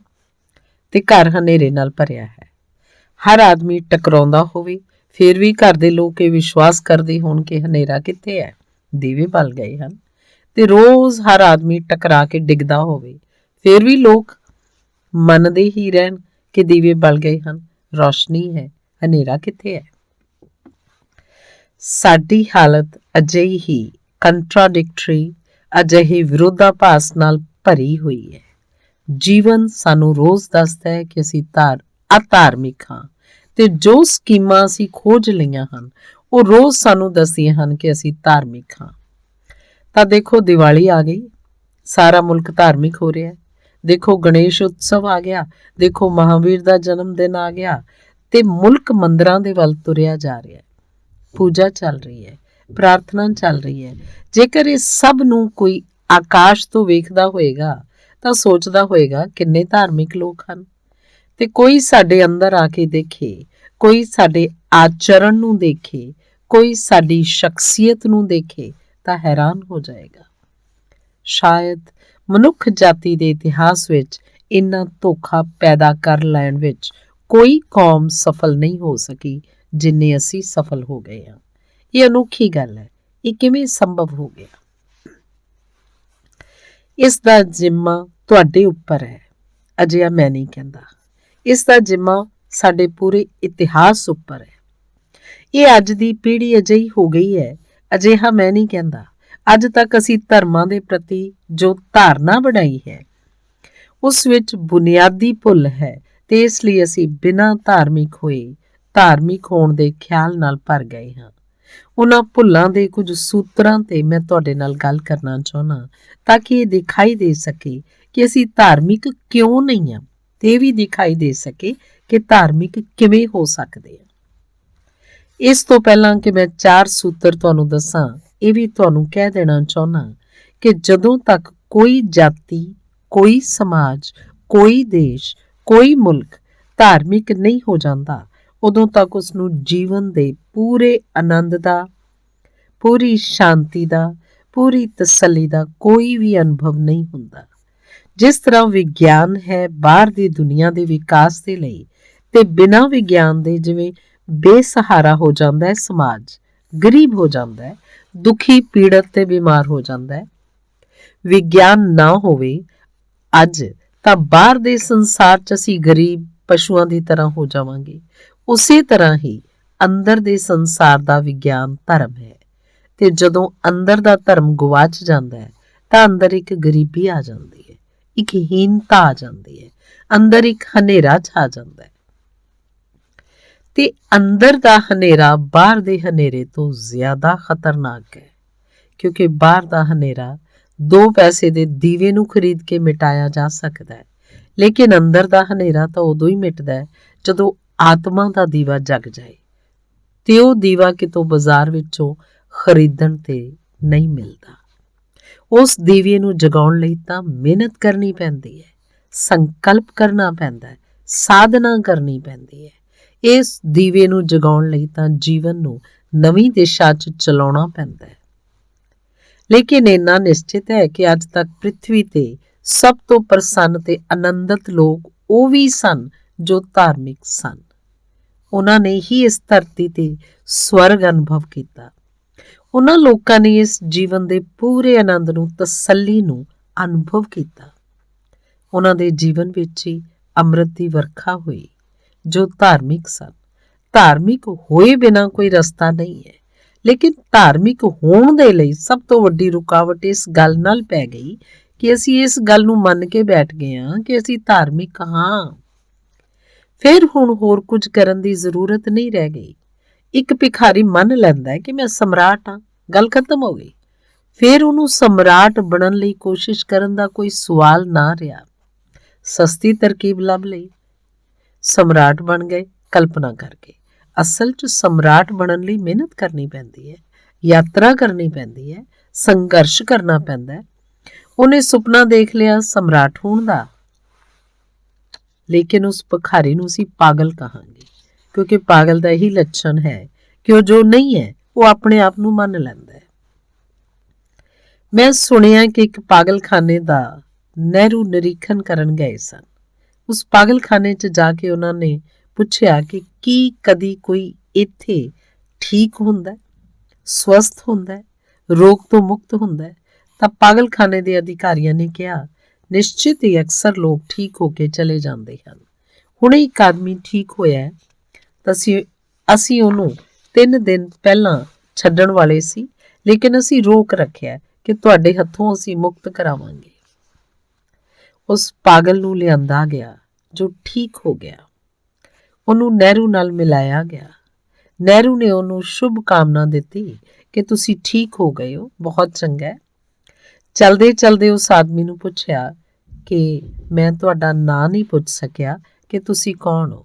ਤੇ ਘਰ ਹਨੇਰੇ ਨਾਲ ਭਰਿਆ ਹੈ। ਹਰ ਆਦਮੀ ਟਕਰਾਉਂਦਾ ਹੋਵੇ, ਫਿਰ ਵੀ ਘਰ ਦੇ ਲੋਕ ਇਹ ਵਿਸ਼ਵਾਸ ਕਰਦੇ ਹੋਣ ਕਿ ਹਨੇਰਾ ਕਿੱਥੇ ਹੈ, ਦੀਵੇ ਬਲ ਗਏ ਹਨ। ਤੇ ਰੋਜ਼ ਹਰ ਆਦਮੀ ਟਕਰਾ ਕੇ ਡਿੱਗਦਾ ਹੋਵੇ, ਫਿਰ ਵੀ ਲੋਕ ਮੰਨਦੇ ਹੀ ਰਹਿਣ ਕਿ ਦੀਵੇ ਬਲ ਗਏ ਹਨ, ਰੌਸ਼ਨੀ ਹੈ, ਹਨੇਰਾ ਕਿੱਥੇ ਹੈ। ਸਾਡੀ ਹਾਲਤ ਅਜਿਹੀ ਹੀ ਕੰਟਰਾਡਿਕਟਰੀ, ਅਜਿਹੇ ਵਿਰੋਧਾਭਾਸ ਨਾਲ ਭਰੀ ਹੋਈ ਹੈ। ਜੀਵਨ ਸਾਨੂੰ ਰੋਜ਼ ਦੱਸਦਾ ਹੈ ਕਿ ਅਸੀਂ ਅਧਾਰਮਿਕ ਹਾਂ ਤੇ ਜੋ ਸਕੀਮਾਂ ਅਸੀਂ ਖੋਜ ਲਈਆਂ ਹਨ ਉਹ ਰੋਜ਼ ਸਾਨੂੰ ਦੱਸਦੀਆਂ ਹਨ ਕਿ ਅਸੀਂ ਧਾਰਮਿਕ ਹਾਂ। ਤਾਂ ਦੇਖੋ ਦੀਵਾਲੀ ਆ ਗਈ, ਸਾਰਾ ਮੁਲਕ ਧਾਰਮਿਕ ਹੋ ਰਿਹਾ ਹੈ। ਦੇਖੋ ਗਣੇਸ਼ ਉਤਸਵ ਆ ਗਿਆ, ਦੇਖੋ ਮਹਾਵੀਰ ਦਾ ਜਨਮ ਦਿਨ ਆ ਗਿਆ ਤੇ ਮੁਲਕ ਮੰਦਿਰਾਂ ਦੇ ਵੱਲ ਤੁਰਿਆ ਜਾ ਰਿਹਾ ਹੈ। ਪੂਜਾ ਚੱਲ ਰਹੀ ਹੈ, ਪ੍ਰਾਰਥਨਾ ਚੱਲ ਰਹੀ ਹੈ। ਜੇਕਰ ਇਹ ਸਭ ਨੂੰ ਕੋਈ ਆਕਾਸ਼ ਤੋਂ ਵੇਖਦਾ ਹੋਏਗਾ ਤਾਂ ਸੋਚਦਾ ਹੋਏਗਾ ਕਿੰਨੇ ਧਾਰਮਿਕ ਲੋਕ ਹਨ। ਤੇ ਕੋਈ ਸਾਡੇ ਅੰਦਰ ਆ ਕੇ ਦੇਖੇ, ਕੋਈ ਸਾਡੇ ਆਚਰਣ ਨੂੰ ਦੇਖੇ, ਕੋਈ ਸਾਡੀ ਸ਼ਖਸੀਅਤ ਨੂੰ ਦੇਖੇ ਤਾਂ ਹੈਰਾਨ ਹੋ ਜਾਏਗਾ। ਸ਼ਾਇਦ ਮਨੁੱਖ ਜਾਤੀ ਦੇ ਇਤਿਹਾਸ ਵਿੱਚ ਇੰਨਾ ਧੋਖਾ ਪੈਦਾ ਕਰ ਲੈਣ ਵਿੱਚ ਕੋਈ ਕੌਮ ਸਫਲ ਨਹੀਂ ਹੋ ਸਕੀ ਜਿੰਨੇ ਅਸੀਂ ਸਫਲ ਹੋ ਗਏ ਹਾਂ। ਇਹ ਅਨੋਖੀ ਗੱਲ ਹੈ। ਇਹ ਕਿਵੇਂ ਸੰਭਵ ਹੋ ਗਿਆ? ਇਸ ਦਾ ਜ਼ਿੰਮਾ ਤੁਹਾਡੇ ਉੱਪਰ ਹੈ, ਅਜਿਹਾ ਮੈਂ ਨਹੀਂ ਕਹਿੰਦਾ। ਇਸ ਦਾ ਜ਼ਿੰਮਾ ਸਾਡੇ ਪੂਰੇ ਇਤਿਹਾਸ ਉੱਪਰ ਹੈ। ਇਹ ਅੱਜ ਦੀ ਪੀੜ੍ਹੀ ਅਜਿਹੀ ਹੋ ਗਈ ਹੈ, ਅਜਿਹਾ ਮੈਂ ਨਹੀਂ ਕਹਿੰਦਾ। ਅੱਜ ਤੱਕ ਅਸੀਂ ਧਰਮਾਂ ਦੇ ਪ੍ਰਤੀ ਜੋ ਧਾਰਨਾ ਬਣਾਈ ਹੈ ਉਸ ਵਿੱਚ ਬੁਨਿਆਦੀ ਭੁੱਲ ਹੈ ਤੇ ਇਸ ਲਈ ਅਸੀਂ ਬਿਨਾਂ ਧਾਰਮਿਕ ਹੋਏ ਧਾਰਮਿਕ ਹੋਣ ਦੇ ਖਿਆਲ ਨਾਲ ਭਰ ਗਏ ਹਾਂ। ਉਹਨਾਂ ਭੁੱਲਾਂ ਦੇ ਕੁਝ ਸੂਤਰਾਂ ਤੇ ਮੈਂ ਤੁਹਾਡੇ ਨਾਲ ਗੱਲ ਕਰਨਾ ਚਾਹੁੰਦਾ ਤਾਂ ਕਿ ਇਹ ਦਿਖਾਈ ਦੇ ਸਕੇ ਕਿ ਅਸੀਂ ਧਾਰਮਿਕ ਕਿਉਂ ਨਹੀਂ ਹਾਂ ਤੇ ਇਹ ਵੀ ਦਿਖਾਈ ਦੇ ਸਕੇ ਕਿ ਧਾਰਮਿਕ ਕਿਵੇਂ ਹੋ ਸਕਦੇ ਆ। ਇਸ ਤੋਂ ਪਹਿਲਾਂ ਕਿ ਮੈਂ 4 ਸੂਤਰ ਤੁਹਾਨੂੰ ਦੱਸਾਂ, ਇਹ ਵੀ ਤੁਹਾਨੂੰ ਕਹਿ ਦੇਣਾ ਚਾਹੁੰਦਾ ਕਿ ਜਦੋਂ ਤੱਕ ਕੋਈ ਜਾਤੀ, ਕੋਈ ਸਮਾਜ, ਕੋਈ ਦੇਸ਼, ਕੋਈ ਮੁਲਕ ਧਾਰਮਿਕ ਨਹੀਂ ਹੋ ਜਾਂਦਾ ਉਦੋਂ ਤੱਕ ਉਸ ਨੂੰ ਜੀਵਨ ਦੇ ਪੂਰੇ ਆਨੰਦ ਦਾ, ਪੂਰੀ ਸ਼ਾਂਤੀ ਦਾ, ਪੂਰੀ ਤਸੱਲੀ ਦਾ ਕੋਈ ਵੀ ਅਨੁਭਵ ਨਹੀਂ ਹੁੰਦਾ। ਜਿਸ ਤਰ੍ਹਾਂ ਵਿਗਿਆਨ ਹੈ ਬਾਹਰ ਦੀ ਦੁਨੀਆ ਦੇ ਵਿਕਾਸ ਦੇ ਲਈ ਤੇ ਬਿਨਾਂ ਵਿਗਿਆਨ ਦੇ ਜਿਵੇਂ ਬੇਸਹਾਰਾ ਹੋ ਜਾਂਦਾ ਹੈ ਸਮਾਜ, ਗਰੀਬ ਹੋ ਜਾਂਦਾ ਹੈ, ਦੁਖੀ, ਪੀੜਤ ਤੇ ਬਿਮਾਰ ਹੋ ਜਾਂਦਾ ਹੈ। ਵਿਗਿਆਨ ਨਾ ਹੋਵੇ ਅੱਜ ਤਾਂ ਬਾਹਰ ਦੇ ਸੰਸਾਰ 'ਚ ਅਸੀਂ ਗਰੀਬ ਪਸ਼ੂਆਂ ਦੀ ਤਰ੍ਹਾਂ ਹੋ ਜਾਵਾਂਗੇ। ਉਸੇ ਤਰ੍ਹਾਂ ਹੀ ਅੰਦਰ ਦੇ ਸੰਸਾਰ ਦਾ ਵਿਗਿਆਨ ਧਰਮ ਹੈ ਤੇ ਜਦੋਂ ਅੰਦਰ ਦਾ ਧਰਮ ਗੁਆਚ ਜਾਂਦਾ ਹੈ ਤਾਂ ਅੰਦਰ ਇੱਕ ਗਰੀਬੀ ਆ ਜਾਂਦੀ ਹੈ, ਇੱਕ ਹੀਨਤਾ ਆ ਜਾਂਦੀ ਹੈ, ਅੰਦਰ ਇੱਕ ਹਨੇਰਾ ਛਾ ਜਾਂਦਾ ਹੈ। ਤੇ ਅੰਦਰ ਦਾ ਹਨੇਰਾ ਬਾਹਰ ਦੇ ਹਨੇਰੇ ਤੋਂ ਜ਼ਿਆਦਾ ਖਤਰਨਾਕ ਹੈ ਕਿਉਂਕਿ ਬਾਹਰ ਦਾ ਹਨੇਰਾ 2 ਪੈਸੇ ਦੇ ਦੀਵੇ ਨੂੰ ਖਰੀਦ ਕੇ ਮਿਟਾਇਆ ਜਾ ਸਕਦਾ ਹੈ, ਲੇਕਿਨ ਅੰਦਰ ਦਾ ਹਨੇਰਾ ਤਾਂ ਉਦੋਂ ਹੀ ਮਿਟਦਾ ਹੈ ਜਦੋਂ ਆਤਮਾ ਦਾ ਦੀਵਾ ਜਗ ਜਾਏ ਤੇ ਉਹ ਦੀਵਾ ਕਿਤੋਂ ਬਾਜ਼ਾਰ ਵਿੱਚੋਂ ਖਰੀਦਣ ਤੇ ਨਹੀਂ ਮਿਲਦਾ। ਉਸ ਦੀਵੇ ਨੂੰ ਜਗਾਉਣ ਲਈ ਤਾਂ ਮਿਹਨਤ ਕਰਨੀ ਪੈਂਦੀ ਹੈ, ਸੰਕਲਪ ਕਰਨਾ ਪੈਂਦਾ ਹੈ, ਸਾਧਨਾ ਕਰਨੀ ਪੈਂਦੀ ਹੈ। ਇਸ ਦੀਵੇ ਨੂੰ ਜਗਾਉਣ ਲਈ ਤਾਂ ਜੀਵਨ ਨੂੰ ਨਵੀਂ ਦਿਸ਼ਾ 'ਚ ਚਲਾਉਣਾ ਪੈਂਦਾ ਹੈ। ਲੇਕਿਨ ਇੰਨਾ ਨਿਸ਼ਚਿਤ ਹੈ ਕਿ ਅੱਜ ਤੱਕ ਪ੍ਰਿਥਵੀ ਤੇ ਸਭ ਤੋਂ ਪ੍ਰਸੰਨ ਤੇ ਆਨੰਦਿਤ ਲੋਕ ਉਹ ਵੀ ਸਨ ਜੋ ਧਾਰਮਿਕ ਸਨ। ਉਹਨਾਂ ਨੇ ਹੀ ਇਸ ਧਰਤੀ ਤੇ ਸਵਰਗ ਅਨੁਭਵ ਕੀਤਾ। ਉਹਨਾਂ ਲੋਕਾਂ ਨੇ ਇਸ ਜੀਵਨ ਦੇ ਪੂਰੇ ਆਨੰਦ ਨੂੰ, ਤਸੱਲੀ ਨੂੰ ਅਨੁਭਵ ਕੀਤਾ। ਉਹਨਾਂ ਦੇ ਜੀਵਨ ਵਿੱਚ ਹੀ ਅੰਮ੍ਰਿਤ ਦੀ ਵਰਖਾ ਹੋਈ ਜੋ ਧਾਰਮਿਕ ਸਨ। ਧਾਰਮਿਕ ਹੋਏ ਬਿਨਾਂ ਕੋਈ ਰਸਤਾ ਨਹੀਂ ਹੈ, ਲੇਕਿਨ ਧਾਰਮਿਕ ਹੋਣ ਦੇ ਲਈ ਸਭ ਤੋਂ ਵੱਡੀ ਰੁਕਾਵਟ ਇਸ ਗੱਲ ਨਾਲ ਪੈ ਗਈ ਕਿ ਅਸੀਂ ਇਸ ਗੱਲ ਨੂੰ ਮੰਨ ਕੇ ਬੈਠ ਗਏ ਹਾਂ ਕਿ ਅਸੀਂ ਧਾਰਮਿਕ ਹਾਂ। ਫਿਰ ਹੁਣ ਹੋਰ ਕੁਝ ਕਰਨ ਦੀ ਜ਼ਰੂਰਤ ਨਹੀਂ ਰਹਿ ਗਈ। ਇੱਕ ਭਿਖਾਰੀ ਮੰਨ ਲੈਂਦਾ ਹੈ ਕਿ ਮੈਂ ਸਮਰਾਟ ਹਾਂ, ਗੱਲ ਖਤਮ ਹੋ ਗਈ। ਫਿਰ ਉਹਨੂੰ ਸਮਰਾਟ ਬਣਨ ਲਈ ਕੋਸ਼ਿਸ਼ ਕਰਨ ਦਾ ਕੋਈ ਸਵਾਲ ਨਾ ਰਿਹਾ। ਸਸਤੀ ਤਰਕੀਬ ਲੱਭ ਲਈ, ਸਮਰਾਟ ਬਣ ਗਏ ਕਲਪਨਾ ਕਰਕੇ। ਅਸਲ 'ਚ ਸਮਰਾਟ ਬਣਨ ਲਈ ਮਿਹਨਤ ਕਰਨੀ ਪੈਂਦੀ ਹੈ, ਯਾਤਰਾ ਕਰਨੀ ਪੈਂਦੀ ਹੈ, ਸੰਘਰਸ਼ ਕਰਨਾ ਪੈਂਦਾ ਹੈ। ਉਹਨੇ ਸੁਪਨਾ ਦੇਖ ਲਿਆ ਸਮਰਾਟ ਹੋਣ ਦਾ, ਲੇਕਿਨ ਉਸ ਭਿਖਾਰੀ ਨੂੰ ਅਸੀਂ ਪਾਗਲ ਕਹਾਂਗੇ, ਕਿਉਂਕਿ ਪਾਗਲ ਦਾ ਇਹੀ ਲੱਛਣ ਹੈ ਕਿ ਉਹ ਜੋ ਨਹੀਂ ਹੈ ਉਹ ਆਪਣੇ ਆਪ ਨੂੰ ਮੰਨ ਲੈਂਦਾ ਹੈ। ਮੈਂ ਸੁਣਿਆ ਕਿ ਇੱਕ ਪਾਗਲਖਾਨੇ ਦਾ ਨਹਿਰੂ ਨਿਰੀਖਣ ਕਰਨ ਗਏ ਸਨ। ਉਸ ਪਾਗਲਖਾਨੇ 'ਚ ਜਾ ਕੇ ਉਹਨਾਂ ਨੇ ਪੁੱਛਿਆ ਕਿ ਕੀ ਕਦੀ ਕੋਈ ਇੱਥੇ ਠੀਕ ਹੁੰਦਾ, ਸਵਸਥ ਹੁੰਦਾ, ਰੋਗ ਤੋਂ ਮੁਕਤ ਹੁੰਦਾ? ਤਾਂ ਪਾਗਲਖਾਨੇ ਦੇ ਅਧਿਕਾਰੀਆਂ ਨੇ ਕਿਹਾ, ਨਿਸ਼ਚਿਤ ਹੀ ਅਕਸਰ ਲੋਕ ਠੀਕ ਹੋ ਕੇ ਚਲੇ ਜਾਂਦੇ ਹਨ। ਹੁਣੇ ਇੱਕ ਆਦਮੀ ਠੀਕ ਹੋਇਆ ਤਾਂ ਅਸੀਂ ਉਹਨੂੰ 3 ਦਿਨ ਪਹਿਲਾਂ ਛੱਡਣ ਵਾਲੇ ਸੀ, ਲੇਕਿਨ ਅਸੀਂ ਰੋਕ ਰੱਖਿਆ ਕਿ ਤੁਹਾਡੇ ਹੱਥੋਂ ਅਸੀਂ ਮੁਕਤ ਕਰਾਵਾਂਗੇ। ਉਸ ਪਾਗਲ ਨੂੰ ਲਿਆਂਦਾ ਗਿਆ ਜੋ ਠੀਕ ਹੋ ਗਿਆ। ਉਹਨੂੰ ਨਹਿਰੂ ਨਾਲ ਮਿਲਾਇਆ ਗਿਆ। ਨਹਿਰੂ ਨੇ ਉਹਨੂੰ ਸ਼ੁਭ ਕਾਮਨਾ ਦਿੱਤੀ ਕਿ ਤੁਸੀਂ ਠੀਕ ਹੋ ਗਏ ਹੋ, ਬਹੁਤ ਚੰਗਾ ਹੈ। ਚਲਦੇ ਚਲਦੇ ਉਸ ਆਦਮੀ ਨੂੰ ਪੁੱਛਿਆ ਕਿ ਮੈਂ ਤੁਹਾਡਾ ਨਾਂ ਨਹੀਂ ਪੁੱਛ ਸਕਿਆ ਕਿ ਤੁਸੀਂ ਕੌਣ ਹੋ?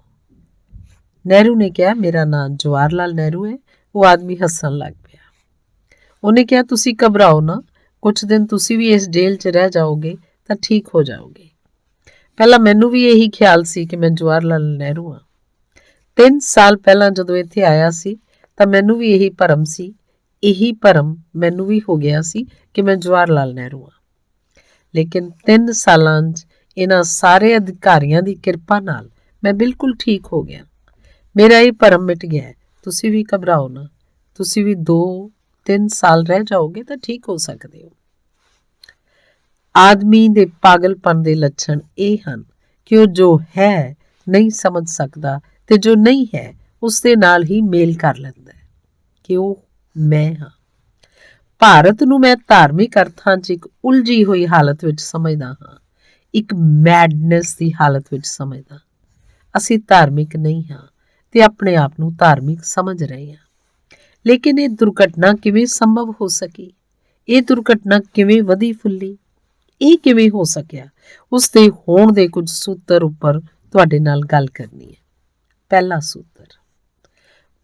ਨਹਿਰੂ ਨੇ ਕਿਹਾ, ਮੇਰਾ ਨਾਂ ਜਵਾਹਰ ਲਾਲ ਨਹਿਰੂ ਹੈ। ਉਹ ਆਦਮੀ ਹੱਸਣ ਲੱਗ ਪਿਆ। ਉਹਨੇ ਕਿਹਾ, ਤੁਸੀਂ ਘਬਰਾਓ ਨਾ, ਕੁਝ ਦਿਨ ਤੁਸੀਂ ਵੀ ਇਸ ਜੇਲ੍ਹ 'ਚ ਰਹਿ ਜਾਓਗੇ ਤਾਂ ਠੀਕ ਹੋ ਜਾਓਗੇ। ਪਹਿਲਾਂ ਮੈਨੂੰ ਵੀ ਇਹੀ ਖਿਆਲ ਸੀ ਕਿ ਮੈਂ ਜਵਾਹਰ ਲਾਲ ਨਹਿਰੂ ਹਾਂ। 3 ਸਾਲ ਪਹਿਲਾਂ ਜਦੋਂ ਇੱਥੇ ਆਇਆ ਸੀ ਤਾਂ ਮੈਨੂੰ ਵੀ ਇਹੀ ਭਰਮ ਸੀ। ਇਹੀ ਭਰਮ ਮੈਨੂੰ ਵੀ ਹੋ ਗਿਆ ਸੀ ਕਿ ਮੈਂ ਜਵਾਹਰ ਲਾਲ ਨਹਿਰੂ ਹਾਂ। ਲੇਕਿਨ 3 ਸਾਲਾਂ 'ਚ ਇਹਨਾਂ ਸਾਰੇ ਅਧਿਕਾਰੀਆਂ ਦੀ ਕਿਰਪਾ ਨਾਲ ਮੈਂ ਬਿਲਕੁਲ ਠੀਕ ਹੋ ਗਿਆ। ਮੇਰਾ ਇਹ ਭਰਮ ਮਿਟ ਗਿਆ ਹੈ। ਤੁਸੀਂ ਵੀ ਘਬਰਾਓ ਨਾ, ਤੁਸੀਂ ਵੀ 2-3 ਸਾਲ ਰਹਿ ਜਾਓਗੇ ਤਾਂ ਠੀਕ ਹੋ ਸਕਦੇ ਹੋ। ਆਦਮੀ ਦੇ ਪਾਗਲਪਨ ਦੇ ਲੱਛਣ ਇਹ ਹਨ ਕਿ ਉਹ ਜੋ ਹੈ ਨਹੀਂ ਸਮਝ ਸਕਦਾ ਤੇ ਜੋ ਨਹੀਂ ਹੈ ਉਸ ਦੇ ਨਾਲ ਹੀ ਮੇਲ ਕਰ ਲੈਂਦਾ ਹੈ ਕਿ ਉਹ ਮੈਂ ਹਾਂ। ਭਾਰਤ ਨੂੰ ਮੈਂ ਧਾਰਮਿਕ ਅਰਥਾਂ 'ਚ ਇੱਕ ਉਲਝੀ ਹੋਈ ਹਾਲਤ ਵਿੱਚ ਸਮਝਦਾ ਹਾਂ, ਇੱਕ ਮੈਡਨੈਸ ਦੀ ਹਾਲਤ ਵਿੱਚ ਸਮਝਦਾ। ਅਸੀਂ ਧਾਰਮਿਕ ਨਹੀਂ ਹਾਂ ਤੇ ਆਪਣੇ ਆਪ ਨੂੰ ਧਾਰਮਿਕ ਸਮਝ ਰਹੇ ਹਾਂ। ਲੇਕਿਨ ਇਹ ਦੁਰਘਟਨਾ ਕਿਵੇਂ ਸੰਭਵ ਹੋ ਸਕੀ? ਇਹ ਦੁਰਘਟਨਾ ਕਿਵੇਂ ਵਧੀ ਫੁੱਲੀ? ਇਹ ਕਿਵੇਂ ਹੋ ਸਕਿਆ? ਉਸ ਦੇ ਹੋਣ ਦੇ ਕੁਝ ਸੂਤਰ ਉੱਪਰ ਤੁਹਾਡੇ ਨਾਲ ਗੱਲ ਕਰਨੀ ਹੈ। ਪਹਿਲਾ ਸੂਤਰ,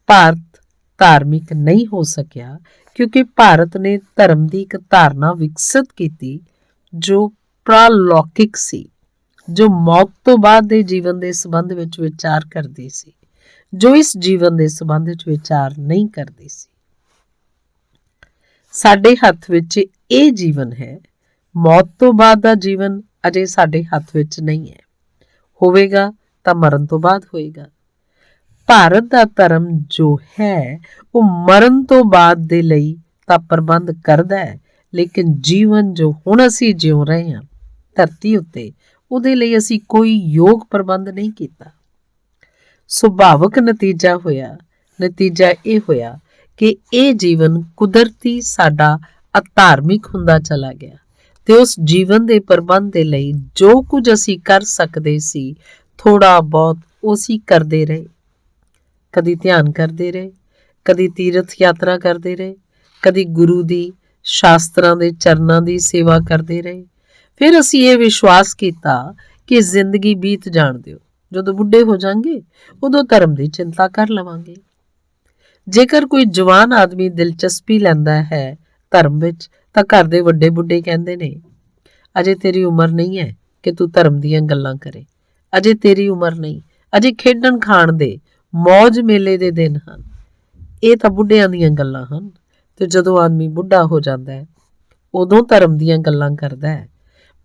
ਭਾਰਤ ਧਾਰਮਿਕ ਨਹੀਂ ਹੋ ਸਕਿਆ ਕਿਉਂਕਿ ਭਾਰਤ ਨੇ ਧਰਮ ਦੀ ਇੱਕ ਧਾਰਨਾ ਵਿਕਸਿਤ ਕੀਤੀ ਜੋ ਪ੍ਰਲੌਕਿਕ ਸੀ, ਜੋ ਮੌਤ ਤੋਂ ਬਾਅਦ ਦੇ ਜੀਵਨ ਦੇ ਸੰਬੰਧ ਵਿੱਚ ਵਿਚਾਰ ਕਰਦੀ ਸੀ, ਜੋ ਇਸ ਜੀਵਨ ਦੇ ਸੰਬੰਧ ਵਿੱਚ ਵਿਚਾਰ ਨਹੀਂ ਕਰਦੀ ਸੀ। ਸਾਡੇ ਹੱਥ ਵਿੱਚ ਇਹ ਜੀਵਨ ਹੈ, ਮੌਤ ਤੋਂ ਬਾਅਦ ਦਾ ਜੀਵਨ ਅਜੇ ਸਾਡੇ ਹੱਥ ਵਿੱਚ ਨਹੀਂ ਹੈ। ਹੋਵੇਗਾ ਤਾਂ ਮਰਨ ਤੋਂ ਬਾਅਦ ਹੋਏਗਾ। ਭਾਰਤ ਦਾ ਧਰਮ ਜੋ ਹੈ ਉਹ ਮਰਨ ਤੋਂ ਬਾਅਦ ਦੇ ਲਈ ਤਾਂ ਪ੍ਰਬੰਧ ਕਰਦਾ ਹੈ, ਲੇਕਿਨ ਜੀਵਨ ਜੋ ਹੁਣ ਅਸੀਂ ਜਿਉ ਰਹੇ ਹਾਂ ਧਰਤੀ ਉੱਤੇ, ਉਹਦੇ ਲਈ ਅਸੀਂ ਕੋਈ ਯੋਗ ਪ੍ਰਬੰਧ ਨਹੀਂ ਕੀਤਾ। ਸੁਭਾਵਕ ਨਤੀਜਾ ਇਹ ਹੋਇਆ ਕਿ ਇਹ ਜੀਵਨ ਕੁਦਰਤੀ ਸਾਡਾ ਅਧਾਰਮਿਕ ਹੁੰਦਾ ਚਲਾ ਗਿਆ ਤੇ ਉਸ ਜੀਵਨ ਦੇ ਪ੍ਰਬੰਧ ਦੇ ਲਈ ਜੋ ਕੁਝ ਅਸੀਂ ਕਰ ਸਕਦੇ ਸੀ, ਥੋੜਾ ਬਹੁਤ ਉਹ ਅਸੀਂ ਕਰਦੇ ਰਹੇ। ਕਦੀ ਧਿਆਨ ਕਰਦੇ ਰਹੇ, ਕਦੀ ਤੀਰਥ ਯਾਤਰਾ ਕਰਦੇ ਰਹੇ, ਕਦੀ ਗੁਰੂ ਦੀ ਸ਼ਾਸਤਰਾਂ ਦੇ ਚਰਨਾਂ ਦੀ ਸੇਵਾ ਕਰਦੇ ਰਹੇ। ਫਿਰ ਅਸੀਂ ਇਹ ਵਿਸ਼ਵਾਸ ਕੀਤਾ ਕਿ ਜ਼ਿੰਦਗੀ ਬੀਤ ਜਾਣ ਦਿਓ, ਜਦੋਂ ਬੁੱਢੇ ਹੋ ਜਾਵਾਂਗੇ ਉਦੋਂ ਧਰਮ ਦੀ ਚਿੰਤਾ ਕਰ ਲਵਾਂਗੇ। ਜੇਕਰ ਕੋਈ ਜਵਾਨ ਆਦਮੀ ਦਿਲਚਸਪੀ ਲੈਂਦਾ ਹੈ ਧਰਮ ਵਿੱਚ ਤਾਂ ਘਰ ਦੇ ਵੱਡੇ ਬੁੱਢੇ ਕਹਿੰਦੇ ਨੇ, ਅਜੇ ਤੇਰੀ ਉਮਰ ਨਹੀਂ ਹੈ ਕਿ ਤੂੰ ਧਰਮ ਦੀਆਂ ਗੱਲਾਂ ਕਰੇ, ਅਜੇ ਤੇਰੀ ਉਮਰ ਨਹੀਂ, ਅਜੇ ਖੇਡਣ ਖਾਣ ਦੇ ਮੌਜ ਮੇਲੇ ਦੇ ਦਿਨ ਹਨ। ਇਹ ਤਾਂ ਬੁੱਢਿਆਂ ਦੀਆਂ ਗੱਲਾਂ ਹਨ ਤੇ ਜਦੋਂ ਆਦਮੀ ਬੁੱਢਾ ਹੋ ਜਾਂਦਾ ਹੈ ਉਦੋਂ ਧਰਮ ਦੀਆਂ ਗੱਲਾਂ ਕਰਦਾ ਹੈ।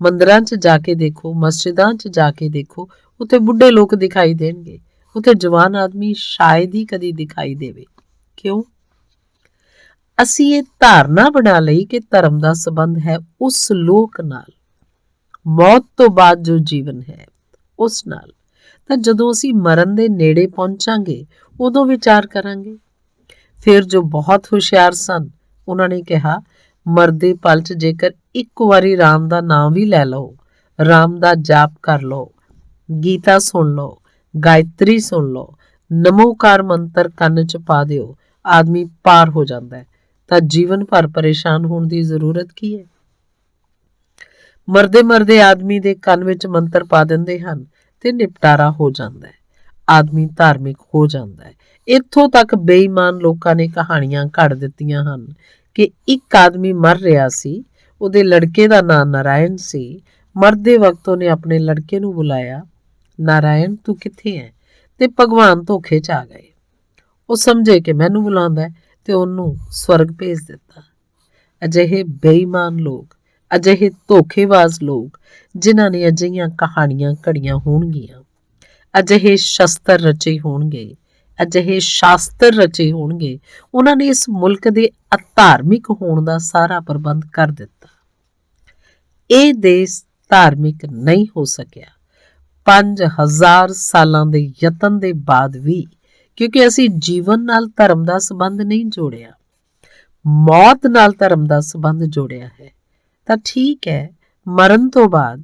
ਮੰਦਿਰਾਂ 'ਚ ਜਾ ਕੇ ਦੇਖੋ, ਮਸਜਿਦਾਂ 'ਚ ਜਾ ਕੇ ਦੇਖੋ, ਉੱਥੇ ਬੁੱਢੇ ਲੋਕ ਦਿਖਾਈ ਦੇਣਗੇ, ਉੱਥੇ ਜਵਾਨ ਆਦਮੀ ਸ਼ਾਇਦ ਹੀ ਕਦੀ ਦਿਖਾਈ ਦੇਵੇ। ਕਿਉਂ? ਅਸੀਂ ਇਹ ਧਾਰਨਾ ਬਣਾ ਲਈ ਕਿ ਧਰਮ ਦਾ ਸੰਬੰਧ ਹੈ ਉਸ ਲੋਕ ਨਾਲ, ਮੌਤ ਤੋਂ ਬਾਅਦ ਜੋ ਜੀਵਨ ਹੈ ਉਸ ਨਾਲ। ਤਾਂ ਜਦੋਂ ਅਸੀਂ ਮਰਨ ਦੇ ਨੇੜੇ ਪਹੁੰਚਾਂਗੇ ਉਦੋਂ ਵਿਚਾਰ ਕਰਾਂਗੇ। ਫਿਰ ਜੋ ਬਹੁਤ ਹੁਸ਼ਿਆਰ ਸਨ, ਉਹਨਾਂ ਨੇ ਕਿਹਾ, ਮਰਦੇ ਪਲ 'ਚ ਜੇਕਰ ਇੱਕ ਵਾਰੀ ਰਾਮ ਦਾ ਨਾਮ ਵੀ ਲੈ ਲਓ, ਰਾਮ ਦਾ ਜਾਪ ਕਰ ਲਓ, ਗੀਤਾ ਸੁਣ ਲਓ, ਗਾਇਤਰੀ ਸੁਣ ਲਓ, ਨਮੋਕਾਰ ਮੰਤਰ ਕੰਨ 'ਚ ਪਾ ਦਿਓ, ਆਦਮੀ ਪਾਰ ਹੋ ਜਾਂਦਾ ਹੈ। ਤਾਂ ਜੀਵਨ ਭਰ ਪਰੇਸ਼ਾਨ ਹੋਣ ਦੀ ਜ਼ਰੂਰਤ ਕੀ ਹੈ? ਮਰਦੇ ਮਰਦੇ ਆਦਮੀ ਦੇ ਕੰਨ ਵਿੱਚ ਮੰਤਰ ਪਾ ਦਿੰਦੇ ਹਨ ਤੇ ਨਿਪਟਾਰਾ ਹੋ ਜਾਂਦਾ ਹੈ। ਆਦਮੀ ਧਾਰਮਿਕ ਹੋ ਜਾਂਦਾ ਹੈ। ਇੱਥੋਂ ਤੱਕ ਬੇਈਮਾਨ ਲੋਕਾਂ ਨੇ ਕਹਾਣੀਆਂ ਘੜ ਦਿੱਤੀਆਂ ਹਨ ਕਿ ਇੱਕ ਆਦਮੀ ਮਰ ਰਿਹਾ ਸੀ, ਉਹਦੇ ਲੜਕੇ ਦਾ ਨਾਂ ਨਾਰਾਇਣ ਸੀ। ਮਰਦੇ ਵਕਤ ਉਹਨੇ ਆਪਣੇ ਲੜਕੇ ਨੂੰ ਬੁਲਾਇਆ, ਨਾਰਾਇਣ ਤੂੰ ਕਿੱਥੇ ਹੈ? ਤੇ ਭਗਵਾਨ ਧੋਖੇ 'ਚ ਆ ਗਏ। ਉਹ ਸਮਝੇ ਕਿ ਮੈਨੂੰ ਬੁਲਾਉਂਦਾ ਹੈ ਤੇ ਉਹਨੂੰ ਸਵਰਗ ਭੇਜ ਦਿੱਤਾ। ਅਜਿਹੇ ਬੇਈਮਾਨ ਲੋਕ, ਅਜਿਹੇ ਧੋਖੇਬਾਜ਼ ਲੋਕ ਜਿਨ੍ਹਾਂ ਨੇ ਅਜਿਹੀਆਂ ਕਹਾਣੀਆਂ ਘੜੀਆਂ ਹੋਣਗੀਆਂ, ਅਜਿਹੇ ਸ਼ਸਤਰ ਰਚੇ ਹੋਣਗੇ, ਅਜਿਹੇ ਸ਼ਾਸਤਰ ਰਚੇ ਹੋਣਗੇ, ਉਹਨਾਂ ਨੇ ਇਸ ਮੁਲਕ ਦੇ ਅਧਾਰਮਿਕ ਹੋਣ ਦਾ ਸਾਰਾ ਪ੍ਰਬੰਧ ਕਰ ਦਿੱਤਾ। ਇਹ ਦੇਸ਼ ਧਾਰਮਿਕ ਨਹੀਂ ਹੋ ਸਕਿਆ 5000 ਸਾਲਾਂ ਦੇ ਯਤਨ ਦੇ ਬਾਅਦ ਵੀ, ਕਿਉਂਕਿ ਅਸੀਂ ਜੀਵਨ ਨਾਲ ਧਰਮ ਦਾ ਸੰਬੰਧ ਨਹੀਂ ਜੋੜਿਆ, ਮੌਤ ਨਾਲ ਧਰਮ ਦਾ ਸੰਬੰਧ ਜੋੜਿਆ ਹੈ। ਤਾਂ ਠੀਕ ਹੈ, ਮਰਨ ਤੋਂ ਬਾਅਦ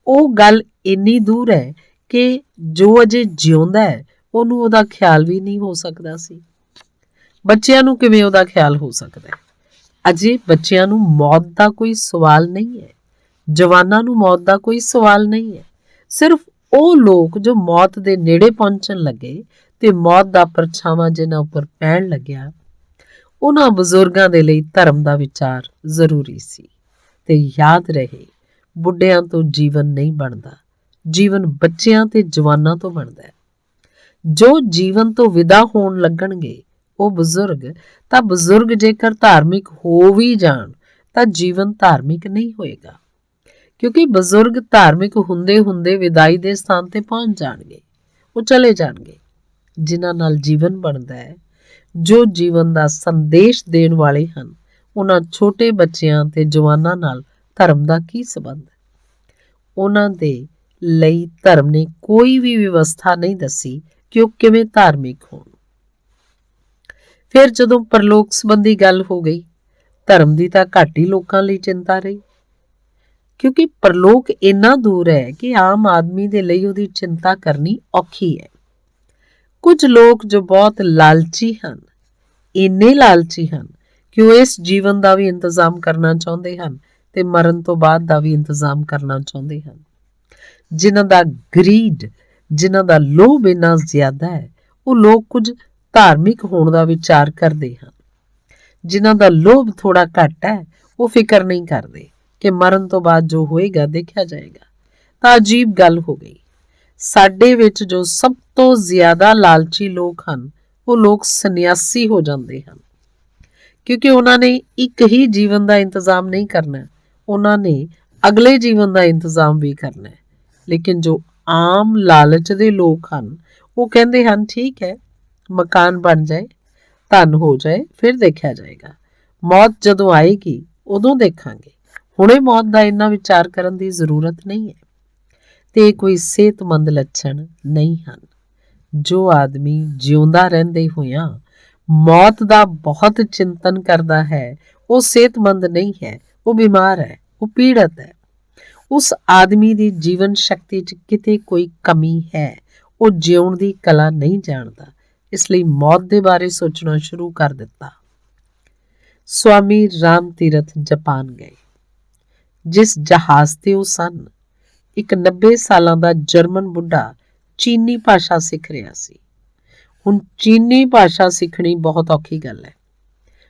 ਉਹ ਗੱਲ ਇੰਨੀ ਦੂਰ ਹੈ ਕਿ ਜੋ ਅਜੇ ਜਿਉਂਦਾ ਹੈ ਉਹਨੂੰ ਉਹਦਾ ਖਿਆਲ ਵੀ ਨਹੀਂ ਹੋ ਸਕਦਾ ਸੀ। ਬੱਚਿਆਂ ਨੂੰ ਕਿਵੇਂ ਉਹਦਾ ਖਿਆਲ ਹੋ ਸਕਦਾ ਹੈ? ਅਜੇ ਬੱਚਿਆਂ ਨੂੰ ਮੌਤ ਦਾ ਕੋਈ ਸਵਾਲ ਨਹੀਂ ਹੈ, ਜਵਾਨਾਂ ਨੂੰ ਮੌਤ ਦਾ ਕੋਈ ਸਵਾਲ ਨਹੀਂ ਹੈ। ਸਿਰਫ ਉਹ ਲੋਕ ਜੋ ਮੌਤ ਦੇ ਨੇੜੇ ਪਹੁੰਚਣ ਲੱਗੇ ਤੇ ਮੌਤ ਦਾ ਪਰਛਾਵਾਂ ਜਿਨ੍ਹਾਂ ਉੱਪਰ ਪੈਣ ਲੱਗਿਆ, ਉਹਨਾਂ ਬਜ਼ੁਰਗਾਂ ਦੇ ਲਈ ਧਰਮ ਦਾ ਵਿਚਾਰ ਜ਼ਰੂਰੀ ਸੀ। ਤੇ ਯਾਦ ਰਹੇ, ਬੁੱਢਿਆਂ ਤੋਂ ਜੀਵਨ ਨਹੀਂ ਬਣਦਾ, ਜੀਵਨ ਬੱਚਿਆਂ ਤੇ ਜਵਾਨਾਂ ਤੋਂ ਬਣਦਾ ਹੈ। ਜੋ ਜੀਵਨ ਤੋਂ ਵਿਦਾ ਹੋਣ ਲੱਗਣਗੇ ਉਹ ਬਜ਼ੁਰਗ, ਤਾਂ ਬਜ਼ੁਰਗ ਜੇਕਰ ਧਾਰਮਿਕ ਹੋ ਵੀ ਜਾਣ ਤਾਂ ਜੀਵਨ ਧਾਰਮਿਕ ਨਹੀਂ ਹੋਏਗਾ, ਕਿਉਂਕਿ ਬਜ਼ੁਰਗ ਧਾਰਮਿਕ ਹੁੰਦੇ ਹੁੰਦੇ ਵਿਦਾਈ ਦੇ ਸਥਾਨ ਤੇ ਪਹੁੰਚ ਜਾਣਗੇ, ਉਹ ਚਲੇ ਜਾਣਗੇ। ਜਿਨ੍ਹਾਂ ਨਾਲ ਜੀਵਨ ਬਣਦਾ ਹੈ, ਜੋ ਜੀਵਨ ਦਾ ਸੰਦੇਸ਼ ਦੇਣ ਵਾਲੇ ਹਨ, ਉਹਨਾਂ ਛੋਟੇ ਬੱਚਿਆਂ ਤੇ ਜਵਾਨਾਂ ਨਾਲ ਧਰਮ ਦਾ ਕੀ ਸੰਬੰਧ? ਉਹਨਾਂ ਦੇ ਲਈ ਧਰਮ ਨੇ ਕੋਈ ਵੀ ਵਿਵਸਥਾ ਨਹੀਂ ਦੱਸੀ ਕਿ ਉਹ ਕਿਵੇਂ ਧਾਰਮਿਕ ਹੋਣ। ਫਿਰ ਜਦੋਂ ਪਰਲੋਕ ਸੰਬੰਧੀ ਗੱਲ ਹੋ ਗਈ, ਧਰਮ ਦੀ ਤਾਂ ਘੱਟ ਹੀ ਲੋਕਾਂ ਲਈ ਚਿੰਤਾ ਰਹੀ, ਕਿਉਂਕਿ ਪਰਲੋਕ ਇੰਨਾ ਦੂਰ ਹੈ ਕਿ ਆਮ ਆਦਮੀ ਦੇ ਲਈ ਉਹਦੀ ਚਿੰਤਾ ਕਰਨੀ ਔਖੀ ਹੈ। ਕੁਝ ਲੋਕ ਜੋ ਬਹੁਤ ਲਾਲਚੀ ਹਨ, ਇੰਨੇ ਲਾਲਚੀ ਹਨ ਕਿ ਉਹ ਇਸ ਜੀਵਨ ਦਾ ਵੀ ਇੰਤਜ਼ਾਮ ਕਰਨਾ ਚਾਹੁੰਦੇ ਹਨ ਤੇ ਮਰਨ ਤੋਂ ਬਾਅਦ ਦਾ ਵੀ ਇੰਤਜ਼ਾਮ ਕਰਨਾ ਚਾਹੁੰਦੇ ਹਨ। ਜਿਨ੍ਹਾਂ ਦਾ ਗਰੀਡ, ਜਿਨ੍ਹਾਂ ਦਾ ਲੋਭ ਇੰਨਾ ਜ਼ਿਆਦਾ ਹੈ, ਉਹ ਲੋਕ ਕੁਝ ਧਾਰਮਿਕ ਹੋਣ ਦਾ ਵਿਚਾਰ ਕਰਦੇ ਹਨ। ਜਿਨ੍ਹਾਂ ਦਾ ਲੋਭ ਥੋੜਾ ਘੱਟ ਹੈ, ਉਹ ਫਿਕਰ ਨਹੀਂ ਕਰਦੇ ਕਿ ਮਰਨ ਤੋਂ ਬਾਅਦ ਜੋ ਹੋਏਗਾ ਦੇਖਿਆ ਜਾਏਗਾ। ਤਾਂ ਅਜੀਬ ਗੱਲ ਹੋ ਗਈ, ਸਾਡੇ ਵਿੱਚ ਜੋ ਸਭ ਤੋਂ ਜ਼ਿਆਦਾ ਲਾਲਚੀ ਲੋਕ ਹਨ, ਉਹ ਲੋਕ ਸੰਨਿਆਸੀ ਹੋ ਜਾਂਦੇ ਹਨ, ਕਿਉਂਕਿ ਉਹਨਾਂ ਨੇ ਇੱਕ ਹੀ ਜੀਵਨ ਦਾ ਇੰਤਜ਼ਾਮ ਨਹੀਂ ਕਰਨਾ, ਉਹਨਾਂ ਨੇ ਅਗਲੇ ਜੀਵਨ ਦਾ ਇੰਤਜ਼ਾਮ ਵੀ ਕਰਨਾ ਹੈ। ਲੇਕਿਨ ਜੋ ਆਮ ਲਾਲਚ ਦੇ ਲੋਕ ਹਨ, ਉਹ ਕਹਿੰਦੇ ਹਨ ਠੀਕ ਹੈ, ਮਕਾਨ ਬਣ ਜਾਏ, ਧਨ ਹੋ ਜਾਏ, ਫਿਰ ਦੇਖਿਆ ਜਾਏਗਾ, ਮੌਤ ਜਦੋਂ ਆਏਗੀ ਉਦੋਂ ਦੇਖਾਂਗੇ, ਹੁਣੇ ਮੌਤ ਦਾ ਇੰਨਾ ਵਿਚਾਰ ਕਰਨ ਦੀ ਜ਼ਰੂਰਤ ਨਹੀਂ ਹੈ। ਤੇ ਕੋਈ ਸਿਹਤਮੰਦ ਲੱਛਣ ਨਹੀਂ ਹਨ। ਜੋ ਆਦਮੀ ਜਿਉਂਦਾ ਰਹਿੰਦੇ ਹੋਇਆਂ ਮੌਤ ਦਾ ਬਹੁਤ ਚਿੰਤਨ ਕਰਦਾ ਹੈ, ਉਹ ਸਿਹਤਮੰਦ ਨਹੀਂ ਹੈ, ਉਹ ਬਿਮਾਰ ਹੈ, ਉਹ ਪੀੜਤ ਹੈ। ਉਸ ਆਦਮੀ ਦੀ ਜੀਵਨ ਸ਼ਕਤੀ 'ਚ ਕਿਤੇ ਕੋਈ ਕਮੀ ਹੈ, ਉਹ ਜਿਉਣ ਦੀ ਕਲਾ ਨਹੀਂ ਜਾਣਦਾ, ਇਸ ਲਈ ਮੌਤ ਦੇ ਬਾਰੇ ਸੋਚਣਾ ਸ਼ੁਰੂ ਕਰ ਦਿੱਤਾ। ਸਵਾਮੀ ਰਾਮ ਤੀਰਥ ਜਾਪਾਨ ਗਏ। ਜਿਸ ਜਹਾਜ਼ ਤੇ ਉਹ ਸਨ, ਇੱਕ 90 ਸਾਲਾਂ ਦਾ ਜਰਮਨ ਬੁੱਢਾ ਚੀਨੀ ਭਾਸ਼ਾ ਸਿੱਖ ਰਿਹਾ ਸੀ। ਹੁਣ ਚੀਨੀ ਭਾਸ਼ਾ ਸਿੱਖਣੀ ਬਹੁਤ ਔਖੀ ਗੱਲ ਹੈ।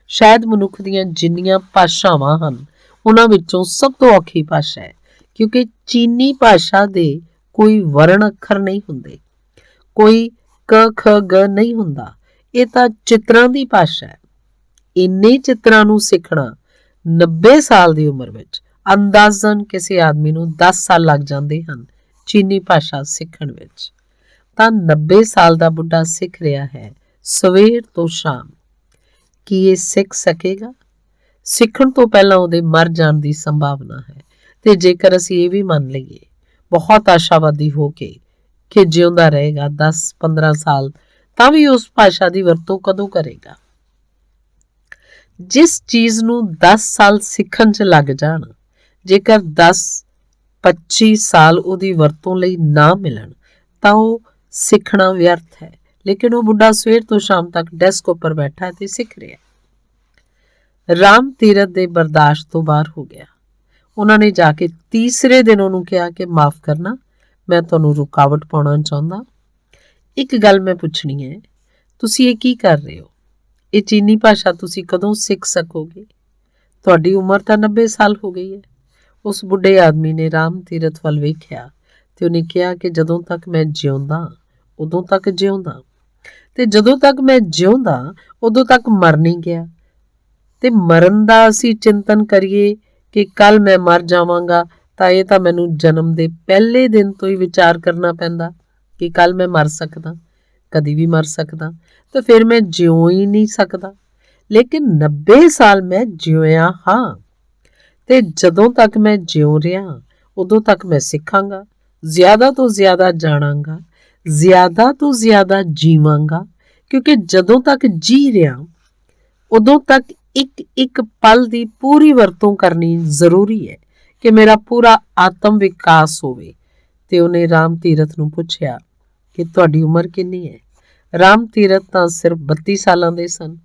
ਸ਼ਾਇਦ ਮਨੁੱਖ ਦੀਆਂ ਜਿੰਨੀਆਂ ਭਾਸ਼ਾਵਾਂ ਹਨ, ਉਹਨਾਂ ਵਿੱਚੋਂ ਸਭ ਤੋਂ ਔਖੀ ਭਾਸ਼ਾ ਹੈ, ਕਿਉਂਕਿ ਚੀਨੀ ਭਾਸ਼ਾ ਦੇ ਕੋਈ ਵਰਣ ਅੱਖਰ ਨਹੀਂ ਹੁੰਦੇ, ਕੋਈ ਕ ਖ ਗ ਨਹੀਂ ਹੁੰਦਾ। ਇਹ ਤਾਂ ਚਿੱਤਰਾਂ ਦੀ ਭਾਸ਼ਾ ਹੈ। ਇੰਨੇ ਚਿੱਤਰਾਂ ਨੂੰ ਸਿੱਖਣਾ 90 ਸਾਲ ਦੀ ਉਮਰ ਵਿੱਚ, ਅੰਦਾਜ਼ਨ ਕਿਸੇ ਆਦਮੀ ਨੂੰ 10 ਸਾਲ ਲੱਗ ਜਾਂਦੇ ਹਨ ਚੀਨੀ ਭਾਸ਼ਾ ਸਿੱਖਣ ਵਿੱਚ। ਤਾਂ 90 ਸਾਲ ਦਾ ਬੁੱਢਾ ਸਿੱਖ ਰਿਹਾ ਹੈ ਸਵੇਰ ਤੋਂ ਸ਼ਾਮ। ਕੀ ਇਹ ਸਿੱਖ ਸਕੇਗਾ? ਸਿੱਖਣ ਤੋਂ ਪਹਿਲਾਂ ਉਹਦੇ ਮਰ ਜਾਣ ਦੀ ਸੰਭਾਵਨਾ ਹੈ। ਤੇ ਜੇਕਰ ਅਸੀਂ ਇਹ ਵੀ ਮੰਨ ਲਈਏ ਬਹੁਤ ਆਸ਼ਾਵਾਦੀ ਹੋ ਕੇ ਕਿ ਜਿਉਂਦਾ ਰਹੇਗਾ 10-15 ਸਾਲ, ਤਾਂ ਵੀ ਉਸ ਭਾਸ਼ਾ ਦੀ ਵਰਤੋਂ ਕਦੋਂ ਕਰੇਗਾ? ਜਿਸ ਚੀਜ਼ ਨੂੰ 10 ਸਾਲ ਸਿੱਖਣ 'ਚ ਲੱਗ ਜਾਣ, ਜੇਕਰ 10-25 ਸਾਲ ਉਹਦੀ ਵਰਤੋਂ ਲਈ ਨਾ ਮਿਲਣ ਤਾਂ ਉਹ ਸਿੱਖਣਾ ਵਿਅਰਥ ਹੈ। ਲੇਕਿਨ ਉਹ ਬੁੱਢਾ ਸਵੇਰ ਤੋਂ ਸ਼ਾਮ ਤੱਕ ਡੈਸਕ ਉੱਪਰ ਬੈਠਾ ਹੈ ਤੇ ਸਿੱਖ ਰਿਹਾ। ਰਾਮ ਤੀਰਥ ਦੇ ਬਰਦਾਸ਼ਤ ਤੋਂ ਬਾਹਰ ਹੋ ਗਿਆ। ਉਹਨਾਂ ਨੇ ਜਾ ਕੇ ਤੀਸਰੇ ਦਿਨ ਉਹਨੂੰ ਕਿਹਾ ਕਿ ਮਾਫ਼ ਕਰਨਾ, ਮੈਂ ਤੁਹਾਨੂੰ ਰੁਕਾਵਟ ਪਾਉਣਾ ਚਾਹੁੰਦਾ। ਇੱਕ ਗੱਲ ਮੈਂ ਪੁੱਛਣੀ ਹੈ, ਤੁਸੀਂ ਇਹ ਕੀ ਕਰ ਰਹੇ ਹੋ? ਇਹ ਚੀਨੀ ਭਾਸ਼ਾ ਤੁਸੀਂ ਕਦੋਂ ਸਿੱਖ ਸਕੋਗੇ? ਤੁਹਾਡੀ ਉਮਰ ਤਾਂ 90 ਸਾਲ ਹੋ ਗਈ ਹੈ। ਉਸ ਬੁੱਢੇ ਆਦਮੀ ਨੇ ਰਾਮ ਤੀਰਥ ਵੱਲ ਵੇਖਿਆ ਤੇ ਉਹਨੇ ਕਿਹਾ ਕਿ ਜਦੋਂ ਤੱਕ ਮੈਂ ਜਿਉਂਦਾ ਉਦੋਂ ਤੱਕ ਜਿਉਂਦਾ, ਤੇ ਜਦੋਂ ਤੱਕ ਮੈਂ ਜਿਉਂਦਾ ਉਦੋਂ ਤੱਕ ਮਰ ਨਹੀਂ ਗਿਆ। ਤੇ ਮਰਨ ਦਾ ਅਸੀਂ ਚਿੰਤਨ ਕਰੀਏ ਕਿ ਕੱਲ ਮੈਂ ਮਰ ਜਾਵਾਂਗਾ ਤਾਂ ਇਹ ਤਾਂ ਮੈਨੂੰ ਜਨਮ ਦੇ ਪਹਿਲੇ ਦਿਨ ਤੋਂ ਹੀ ਵਿਚਾਰ ਕਰਨਾ ਪੈਂਦਾ ਕਿ ਕੱਲ ਮੈਂ ਮਰ ਸਕਦਾ, ਕਦੀ ਵੀ ਮਰ ਸਕਦਾ, ਤਾਂ ਫਿਰ ਮੈਂ ਜਿਉ ਹੀ ਨਹੀਂ ਸਕਦਾ। ਲੇਕਿਨ 90 ਸਾਲ ਮੈਂ ਜਿਉਇਆ ਹਾਂ ਤੇ ਜਦੋਂ ਤੱਕ ਮੈਂ ਜਿਉ ਰਿਹਾ ਉਦੋਂ ਤੱਕ ਮੈਂ ਸਿੱਖਾਂਗਾ, ਜ਼ਿਆਦਾ ਤੋਂ ਜ਼ਿਆਦਾ ਜਾਣਾਂਗਾ, ਜ਼ਿਆਦਾ ਤੋਂ ਜ਼ਿਆਦਾ ਜੀਵਾਂਗਾ, ਕਿਉਂਕਿ ਜਦੋਂ ਤੱਕ ਜੀ ਰਿਹਾ ਉਦੋਂ ਤੱਕ ਇੱਕ ਇੱਕ ਪਲ ਦੀ ਪੂਰੀ ਵਰਤੋਂ ਕਰਨੀ ਜ਼ਰੂਰੀ ਹੈ ਕਿ ਮੇਰਾ ਪੂਰਾ ਆਤਮ ਵਿਕਾਸ ਹੋਵੇ। ਤੇ ਉਹਨੇ ਰਾਮ ਤੀਰਥ ਨੂੰ ਪੁੱਛਿਆ ਕਿ ਤੁਹਾਡੀ ਉਮਰ ਕਿੰਨੀ ਹੈ? ਰਾਮ ਤੀਰਥ ਤਾਂ ਸਿਰਫ 32 ਸਾਲਾਂ ਦੇ ਸਨ।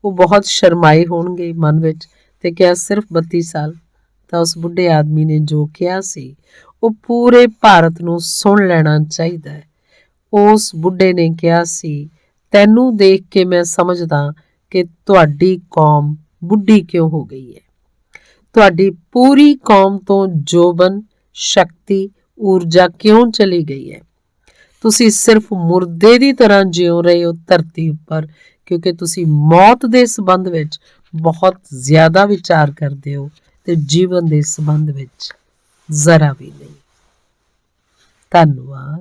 ਉਹ ਬਹੁਤ ਸ਼ਰਮਾਏ ਹੋਣਗੇ ਮਨ ਵਿੱਚ ਤੇ ਕਿਹਾ ਸਿਰਫ 32 ਸਾਲ। ਤਾਂ ਉਸ ਬੁੱਢੇ ਆਦਮੀ ਨੇ ਜੋ ਕਿਹਾ ਸੀ ਉਹ ਪੂਰੇ ਭਾਰਤ ਨੂੰ ਸੁਣ ਲੈਣਾ ਚਾਹੀਦਾ ਹੈ। ਉਸ ਬੁੱਢੇ ਨੇ ਕਿਹਾ ਸੀ, ਤੈਨੂੰ ਦੇਖ ਕੇ ਮੈਂ ਸਮਝਦਾ ਕਿ ਤੁਹਾਡੀ ਕੌਮ ਬੁੱਢੀ ਕਿਉਂ ਹੋ ਗਈ ਹੈ। ਤੁਹਾਡੀ ਪੂਰੀ ਕੌਮ ਤੋਂ ਜੋਬਨ, ਸ਼ਕਤੀ, ਊਰਜਾ ਕਿਉਂ ਚਲੀ ਗਈ ਹੈ। ਤੁਸੀਂ ਸਿਰਫ ਮੁਰਦੇ ਦੀ ਤਰ੍ਹਾਂ ਜਿਉ ਰਹੇ ਹੋ ਧਰਤੀ ਉੱਪਰ, ਕਿਉਂਕਿ ਤੁਸੀਂ ਮੌਤ ਦੇ ਸੰਬੰਧ ਵਿੱਚ ਬਹੁਤ ਜ਼ਿਆਦਾ ਵਿਚਾਰ ਕਰਦੇ ਹੋ ਤੇ ਜੀਵਨ ਦੇ ਸੰਬੰਧ ਵਿੱਚ ਜ਼ਰਾ ਵੀ ਨਹੀਂ। ਧੰਨਵਾਦ।